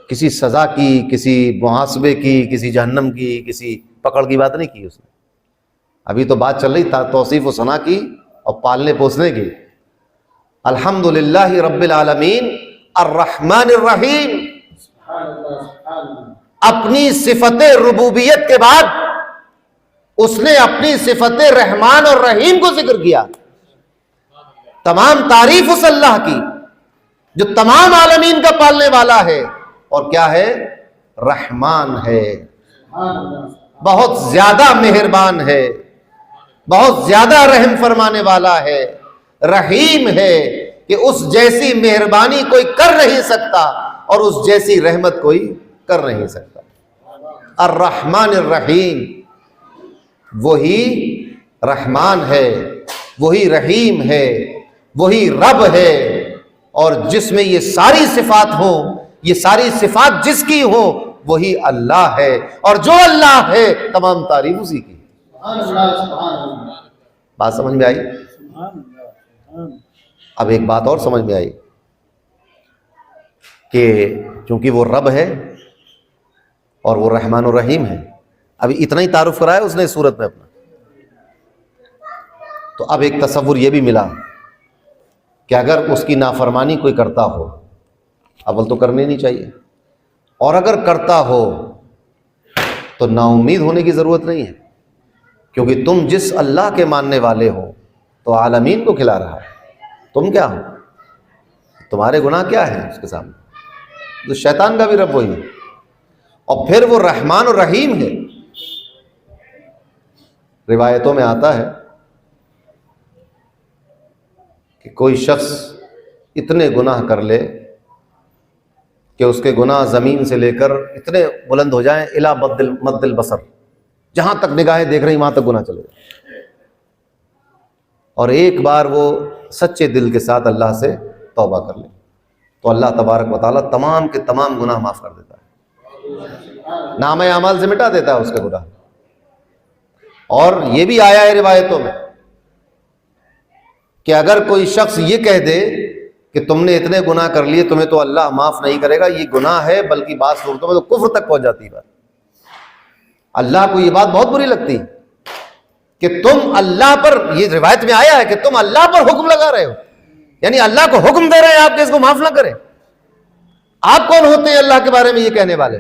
کسی سزا کی، کسی محاسبے کی، کسی جہنم کی، کسی پکڑ کی بات نہیں کی اس نے. ابھی تو بات چل رہی توصیف و ثنا کی اور پالنے پوسنے کی. الحمدللہ رب العالمین الرحمن الرحیم. اپنی صفت ربوبیت کے بعد اس نے اپنی صفت رحمان اور رحیم کو ذکر کیا. تمام تعریف اس اللہ کی جو تمام عالمین کا پالنے والا ہے، اور کیا ہے؟ رحمان ہے، بہت زیادہ مہربان ہے، بہت زیادہ رحم فرمانے والا ہے. رحیم ہے کہ اس جیسی مہربانی کوئی کر نہیں سکتا اور اس جیسی رحمت کوئی کر نہیں سکتا. الرحمن الرحیم. وہی رحمان ہے، وہی رحیم ہے، وہی رب ہے. اور جس میں یہ ساری صفات ہوں، یہ ساری صفات جس کی ہوں وہی اللہ ہے. اور جو اللہ ہے تمام تعریف اسی کی. بات سمجھ میں آئی؟ اب ایک بات اور سمجھ میں آئی کہ چونکہ وہ رب ہے اور وہ رحمان الرحیم ہے. ابھی اتنا ہی تعارف کرایا اس نے اس صورت میں اپنا. تو اب ایک تصور یہ بھی ملا کہ اگر اس کی نافرمانی کوئی کرتا ہو، اول تو کرنی نہیں چاہیے، اور اگر کرتا ہو تو نا امید ہونے کی ضرورت نہیں ہے. کیونکہ تم جس اللہ کے ماننے والے ہو تو عالمین کو کھلا رہا ہے. تم کیا ہو؟ تمہارے گناہ کیا ہے اس کے سامنے؟ تو شیطان کا بھی رب وہی ہے، اور پھر وہ رحمان اور رحیم ہے. روایتوں میں آتا ہے کہ کوئی شخص اتنے گناہ کر لے کہ اس کے گناہ زمین سے لے کر اتنے بلند ہو جائیں الی مد البصر، جہاں تک نگاہیں دیکھ رہی وہاں تک گناہ چلے جائیں، اور ایک بار وہ سچے دل کے ساتھ اللہ سے توبہ کر لے تو اللہ تبارک و تعالیٰ تمام کے تمام گناہ معاف کر دیتا ہے، نامہ اعمال سے مٹا دیتا ہے اس کے گناہ. اور یہ بھی آیا ہے روایتوں میں کہ اگر کوئی شخص یہ کہہ دے کہ تم نے اتنے گناہ کر لیے تمہیں تو اللہ معاف نہیں کرے گا، یہ گناہ ہے، بلکہ بعض صورتوں میں تو کفر تک پہنچ جاتی ہے. اللہ کو یہ بات بہت بری لگتی کہ تم اللہ پر، یہ روایت میں آیا ہے کہ تم اللہ پر حکم لگا رہے ہو، یعنی اللہ کو حکم دے رہے ہیں آپ کہ اس کو معاف نہ کریں. آپ کون ہوتے ہیں اللہ کے بارے میں یہ کہنے والے؟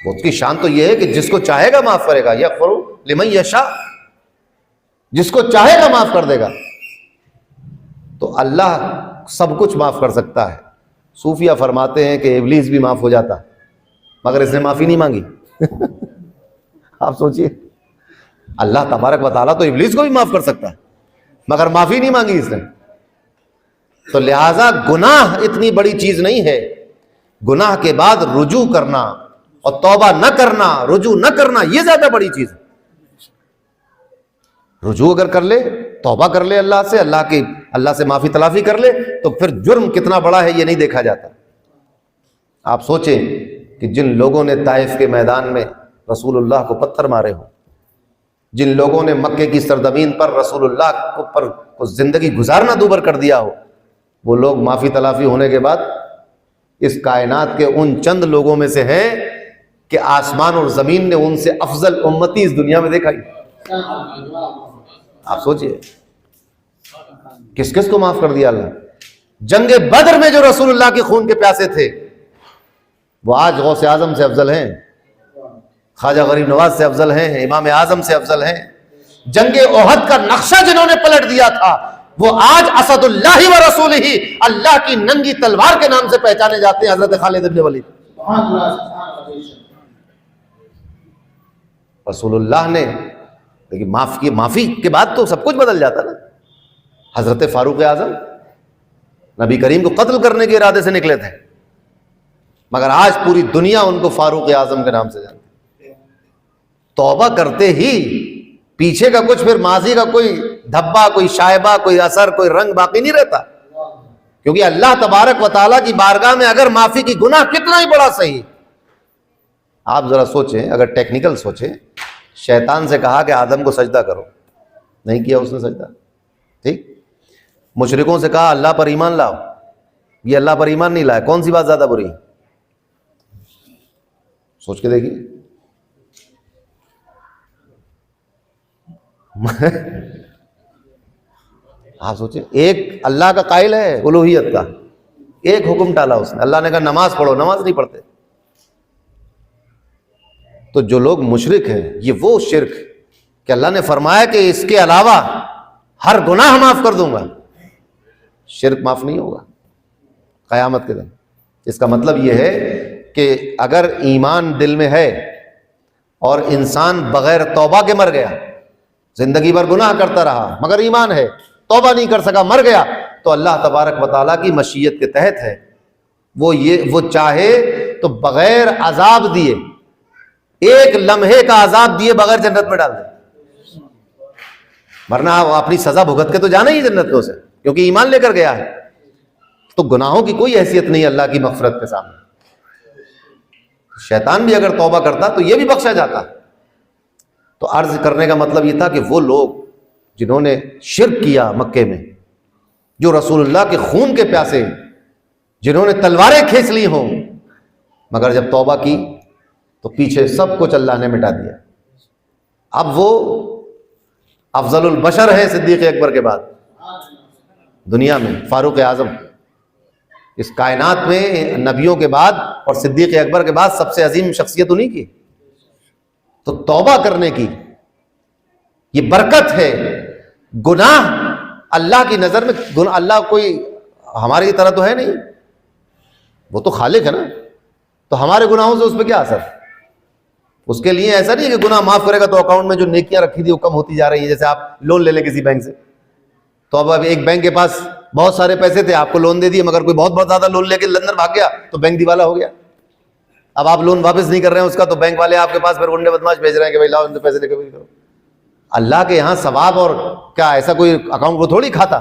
وہ اس کی شان تو یہ ہے کہ جس کو چاہے گا معاف کرے گا، یغفر لمن یشاء، جس کو چاہے گا معاف کر دے گا۔ تو اللہ سب کچھ معاف کر سکتا ہے۔ صوفیہ فرماتے ہیں کہ ابلیس بھی معاف ہو جاتا مگر اس نے معافی نہیں مانگی۔ آپ سوچئے، اللہ تبارک و تعالیٰ تو ابلیس کو بھی معاف کر سکتا ہے مگر معافی نہیں مانگی اس نے۔ تو لہٰذا گناہ اتنی بڑی چیز نہیں ہے، گناہ کے بعد رجوع کرنا اور توبہ نہ کرنا، رجوع نہ کرنا، یہ زیادہ بڑی چیز ہے۔ رجوع اگر کر لے، توبہ کر لے اللہ سے معافی تلافی کر لے، تو پھر جرم کتنا بڑا ہے یہ نہیں دیکھا جاتا۔ آپ سوچیں کہ جن لوگوں نے طائف کے میدان میں رسول اللہ کو پتھر مارے ہوں، جن لوگوں نے مکے کی سرزمین پر رسول اللہ کو زندگی گزارنا دوبر کر دیا ہو، وہ لوگ معافی تلافی ہونے کے بعد اس کائنات کے ان چند لوگوں میں سے ہیں کہ آسمان اور زمین نے ان سے افضل امتی اس دنیا میں دیکھا ہی۔ آپ سوچئے کس کس کو معاف کر دیا اللہ۔ جنگ بدر میں جو رسول اللہ کے خون کے پیاسے تھے وہ آج غوث اعظم سے افضل ہیں، خواجہ غریب نواز سے افضل ہیں، امام اعظم سے افضل ہیں۔ جنگ احد کا نقشہ جنہوں نے پلٹ دیا تھا وہ آج اسد اللہ و رسولہ، اللہ کی ننگی تلوار کے نام سے پہچانے جاتے ہیں، حضرت خالد بن ولید۔ رسول اللہ نے لیکن معافی کے بعد تو سب کچھ بدل جاتا نا۔ حضرت فاروق اعظم نبی کریم کو قتل کرنے کے ارادے سے نکلے تھے مگر آج پوری دنیا ان کو فاروق اعظم کے نام سے جانتی ہے۔ توبہ کرتے ہی پیچھے کا کچھ، پھر ماضی کا کوئی دھبا، کوئی شائبہ، کوئی اثر، کوئی رنگ باقی نہیں رہتا، کیونکہ اللہ تبارک و تعالیٰ کی بارگاہ میں اگر معافی کی گناہ کتنا ہی بڑا صحیح۔ آپ ذرا سوچیں، اگر ٹیکنیکل سوچیں، شیطان سے کہا کہ آدم کو سجدہ کرو، نہیں کیا اس نے سجدہ، ٹھیک۔ مشرکوں سے کہا اللہ پر ایمان لاؤ، یہ اللہ پر ایمان نہیں لائے، کون سی بات زیادہ بری؟ سوچ کے دیکھیے۔ آپ سوچیں، ایک اللہ کا قائل ہے الوہیت کا، ایک حکم ٹالا اس نے، اللہ نے کہا نماز پڑھو، نماز نہیں پڑھتے۔ تو جو لوگ مشرک ہیں یہ وہ شرک کہ اللہ نے فرمایا کہ اس کے علاوہ ہر گناہ معاف کر دوں گا، شرک معاف نہیں ہوگا قیامت کے دن۔ اس کا مطلب یہ ہے کہ اگر ایمان دل میں ہے اور انسان بغیر توبہ کے مر گیا، زندگی بھر گناہ کرتا رہا مگر ایمان ہے، توبہ نہیں کر سکا، مر گیا، تو اللہ تبارک و تعالیٰ کی مشیت کے تحت ہے، وہ چاہے تو بغیر عذاب دیے، ایک لمحے کا عذاب دیے بغیر جنت میں ڈال دے، ورنہ وہ اپنی سزا بھگت کے تو جانا ہی جنت میں اسے، کیونکہ ایمان لے کر گیا ہے۔ تو گناہوں کی کوئی حیثیت نہیں اللہ کی مغفرت کے سامنے۔ شیطان بھی اگر توبہ کرتا تو یہ بھی بخشا جاتا۔ تو عرض کرنے کا مطلب یہ تھا کہ وہ لوگ جنہوں نے شرک کیا مکے میں، جو رسول اللہ کے خون کے پیاسے، جنہوں نے تلواریں کھینچ لی ہوں، مگر جب توبہ کی تو پیچھے سب کچھ اللہ نے مٹا دیا۔ اب وہ افضل البشر ہے صدیق اکبر کے بعد دنیا میں، فاروق اعظم اس کائنات میں نبیوں کے بعد اور صدیق اکبر کے بعد سب سے عظیم شخصیت انہی کی۔ تو توبہ کرنے کی یہ برکت ہے۔ گناہ اللہ کی نظر میں، اللہ کوئی ہماری طرح تو ہے نہیں، وہ تو خالق ہے نا، تو ہمارے گناہوں سے اس پہ کیا اثر؟ اس کے لیے ایسا نہیں ہے کہ گناہ معاف کرے گا تو اکاؤنٹ میں جو نیکیاں رکھی تھی وہ کم ہوتی جا رہی ہیں۔ جیسے آپ لون لے لیں کسی بینک سے، تو اب ایک بینک کے پاس بہت سارے پیسے تھے، آپ کو لون دے دیے، مگر کوئی بہت زیادہ لون لے کے لندن بھاگ گیا تو بینک دیوالا ہو گیا۔ اب آپ لون واپس نہیں کر رہے ہیں اس کا، تو بینک والے آپ کے پاس پھر گنڈے بدماش بھیج رہے ہیں کہ بھائی لاؤ ان سے پیسے لے کے کرو۔ اللہ کے یہاں ثواب اور کیا ایسا کوئی اکاؤنٹ وہ تھوڑی کھاتا،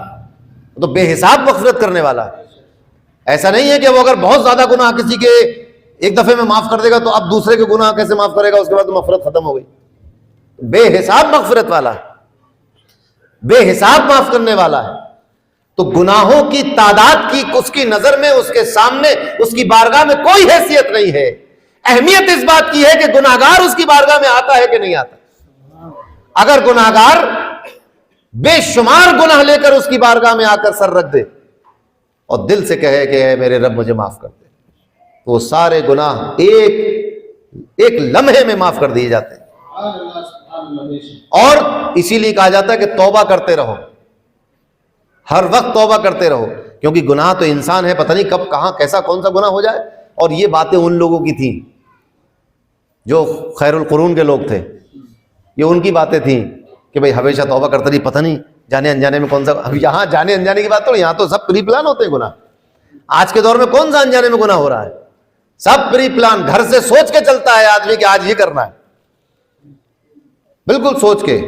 تو بے حساب مغفرت کرنے والا ہے۔ ایسا نہیں ہے کہ وہ اگر بہت زیادہ گناہ کسی کے ایک دفعے میں معاف کر دے گا تو اب دوسرے کے گناہ کیسے معاف کرے گا، اس کے بعد تو مغفرت ختم ہو گئی۔ بے حساب مغفرت والا ہے، بے حساب معاف کرنے والا ہے۔ تو گناہوں کی تعداد کی اس کی نظر میں، اس کے سامنے، اس کی بارگاہ میں کوئی حیثیت نہیں ہے۔ اہمیت اس بات کی ہے کہ گناہگار اس کی بارگاہ میں آتا ہے کہ نہیں آتا۔ اگر گناہگار بے شمار گناہ لے کر اس کی بارگاہ میں آ کر سر رکھ دے اور دل سے کہے کہ اے میرے رب مجھے معاف کر دے، تو سارے گناہ ایک ایک لمحے میں معاف کر دیے جاتے ہیں. اور اسی لیے کہا جاتا ہے کہ توبہ کرتے رہو، ہر وقت توبہ کرتے رہو، کیونکہ گناہ تو انسان ہے، پتہ نہیں کب کہاں کیسا کون سا گناہ ہو جائے. اور یہ باتیں ان لوگوں کی تھیں جو خیر القرون کے لوگ تھے، یہ ان کی باتیں تھیں کہ بھئی ہمیشہ توبہ کرتے رہی، پتہ نہیں جانے انجانے میں کون سا. اب یہاں جانے انجانے کی بات تو یہاں تو سب پری پلان ہوتے ہیں گناہ. آج کے دور میں کون سا انجانے میں گناہ ہو رہا ہے؟ سب پری پلان، گھر سے سوچ کے چلتا ہے آدمی کہ آج یہ کرنا ہے، بالکل سوچ کے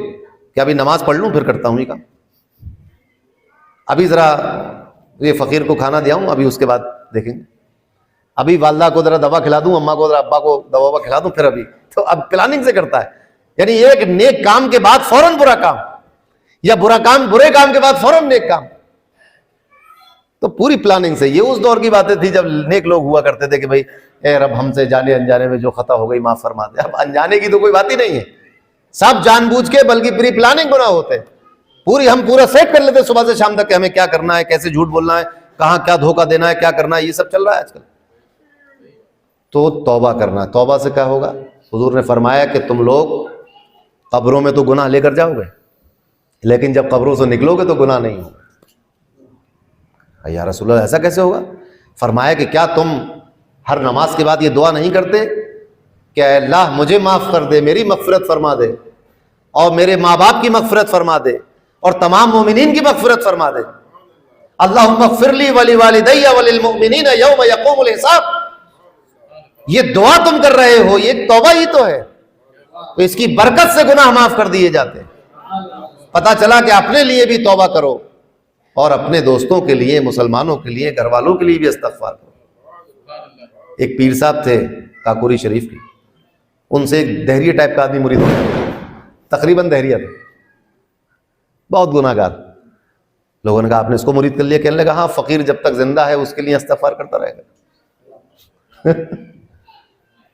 کہ ابھی نماز پڑھ لوں پھر کرتا ہوں یہ کام، ابھی ذرا یہ فقیر کو کھانا دیا ہوں، ابھی اس کے بعد دیکھیں گے، ابھی والدہ کو ذرا دوا کھلا دوں، اماں کو ذرا ابا کو دوا کھلا دوں، پھر ابھی. تو اب پلاننگ سے کرتا ہے. یعنی ایک نیک کام کے بعد فوراً برا کام، یا برے کام کے بعد فوراً نیک کام. تو پوری پلاننگ سے. یہ اس دور کی باتیں تھی جب نیک لوگ ہوا کرتے تھے کہ بھئی اے رب ہم سے جانے انجانے میں جو خطا ہو گئی معاف فرما دے. اب انجانے کی تو کوئی بات ہی نہیں ہے، سب جان بوجھ کے بلکہ پری پلاننگ گناہ ہوتے ہیں. ہم پورا سیٹ کر لیتے صبح سے شام تک کہ ہمیں کیا کرنا ہے، کیسے جھوٹ بولنا ہے، کہاں کیا دھوکہ دینا ہے، کیا کرنا ہے، یہ سب چل رہا ہے آج کل. تو توبہ کرنا. توبہ سے کیا ہوگا؟ حضور نے فرمایا کہ تم لوگ قبروں میں تو گناہ لے کر جاؤ گے، لیکن جب قبروں سے نکلو گے تو گناہ نہیں ہوگا. یا رسول اللہ ایسا کیسے ہوگا؟ فرمایا کہ کیا تم ہر نماز کے بعد یہ دعا نہیں کرتے کہ اے اللہ مجھے معاف کر دے، میری مغفرت فرما دے، اور میرے ماں باپ کی مغفرت فرما دے، اور تمام مومنین کی مغفرت فرما دے. اللہم اغفر لی ولوالدی وللمؤمنین یوم یقوم الحساب. یہ دعا تم کر رہے ہو، یہ توبہ ہی تو ہے. تو اس کی برکت سے گناہ معاف کر دیے جاتے ہیں. پتا چلا کہ اپنے لیے بھی توبہ کرو اور اپنے دوستوں کے لیے، مسلمانوں کے لیے، گھر والوں کے لیے بھی استغفار کرو. ایک پیر صاحب تھے کاکوری شریف کی، ان سے ایک دہریہ ٹائپ کا آدمی مرید ہو گیا، تقریباً دہریہ تھا، بہت گناہ گار. لوگوں نے کہا آپ نے اس کو مرید کر لیا؟ کہنے لگا ہاں، فقیر جب تک زندہ ہے اس کے لیے استغفار کرتا رہے گا.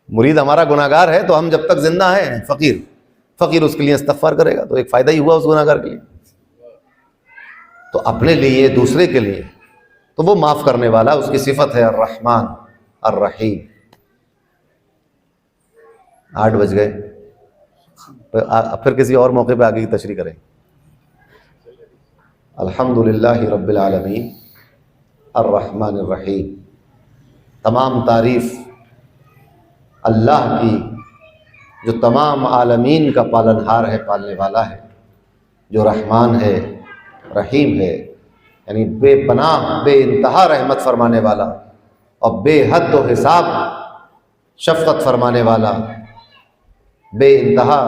مرید ہمارا گناہ گار ہے تو ہم جب تک زندہ ہیں فقیر اس کے لیے استغفار کرے گا، تو ایک فائدہ ہی ہوا اس گناہ گار کے لیے. تو اپنے لیے، دوسرے کے لیے تو وہ معاف کرنے والا، اس کی صفت ہے الرحمن الرحیم. 8 بج گئے، پھر کسی اور موقع پہ آگے کی تشریح کریں. الحمدللہ رب العالمین الرحمن الرحیم. تمام تعریف اللہ کی جو تمام عالمین کا پالنہار ہے، پالنے والا ہے، جو رحمان ہے، رحیم ہے، یعنی بے پناہ بے انتہا رحمت فرمانے والا اور بے حد و حساب شفقت فرمانے والا، بے انتہا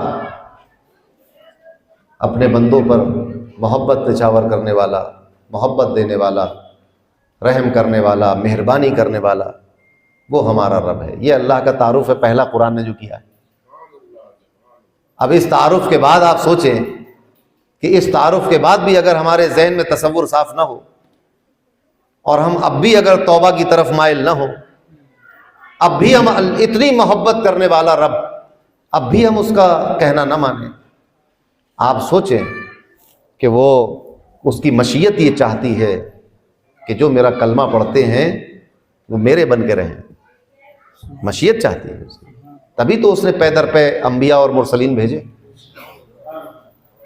اپنے بندوں پر محبت نچھاور کرنے والا، محبت دینے والا، رحم کرنے والا، مہربانی کرنے والا، وہ ہمارا رب ہے. یہ اللہ کا تعارف ہے پہلا قرآن نے جو کیا ہے. اب اس تعارف کے بعد آپ سوچیں کہ اس تعارف کے بعد بھی اگر ہمارے ذہن میں تصور صاف نہ ہو، اور ہم اب بھی اگر توبہ کی طرف مائل نہ ہو، اب بھی ہم اتنی محبت کرنے والا رب، اب بھی ہم اس کا کہنا نہ مانیں، آپ سوچیں کہ وہ اس کی مشیت یہ چاہتی ہے کہ جو میرا کلمہ پڑھتے ہیں وہ میرے بن کے رہیں. مشیت چاہتی ہے اس کی، تبھی تو اس نے پے در پے انبیاء اور مرسلین بھیجے.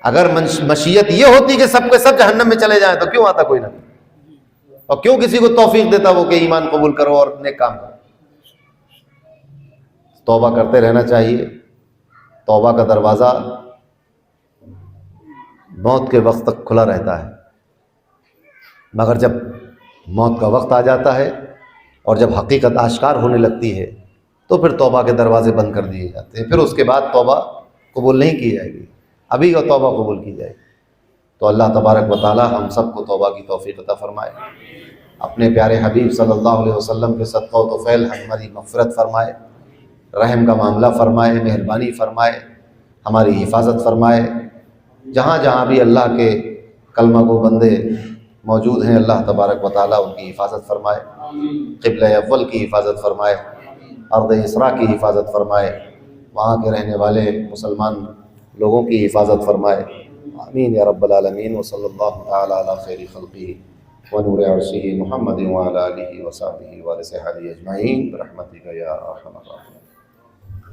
اگر مشیت یہ ہوتی کہ سب کے سب جہنم میں چلے جائیں تو کیوں آتا کوئی نہ، اور کیوں کسی کو توفیق دیتا وہ کہ ایمان قبول کرو اور نیک کام کرو. توبہ کرتے رہنا چاہیے. توبہ کا دروازہ موت کے وقت تک کھلا رہتا ہے، مگر جب موت کا وقت آ جاتا ہے اور جب حقیقت آشکار ہونے لگتی ہے تو پھر توبہ کے دروازے بند کر دیے جاتے ہیں. پھر اس کے بعد توبہ قبول نہیں کی جائے گی، ابھی وہ توبہ قبول کی جائے گی. تو اللہ تبارک و تعالی ہم سب کو توبہ کی توفیق عطا فرمائے، اپنے پیارے حبیب صلی اللہ علیہ وسلم کے صدقہ و طفیل ہماری مغفرت فرمائے، رحم کا معاملہ فرمائے، مہربانی فرمائے، ہماری حفاظت فرمائے. جہاں جہاں بھی اللہ کے کلمہ گو بندے موجود ہیں، اللہ تبارک و تعالیٰ ان کی حفاظت فرمائے، قبلہ اول کی حفاظت فرمائے، ارض اسرا کی حفاظت فرمائے، وہاں کے رہنے والے مسلمان لوگوں کی حفاظت فرمائے. آمین یا رب العالمین. وصلی اللہ تعالیٰ علی خیر خلقہ ونور عرشہ محمد وعلی آلہ وصحبہ وصحبہ اجمعین برحمتک یا ارحم الراحمین.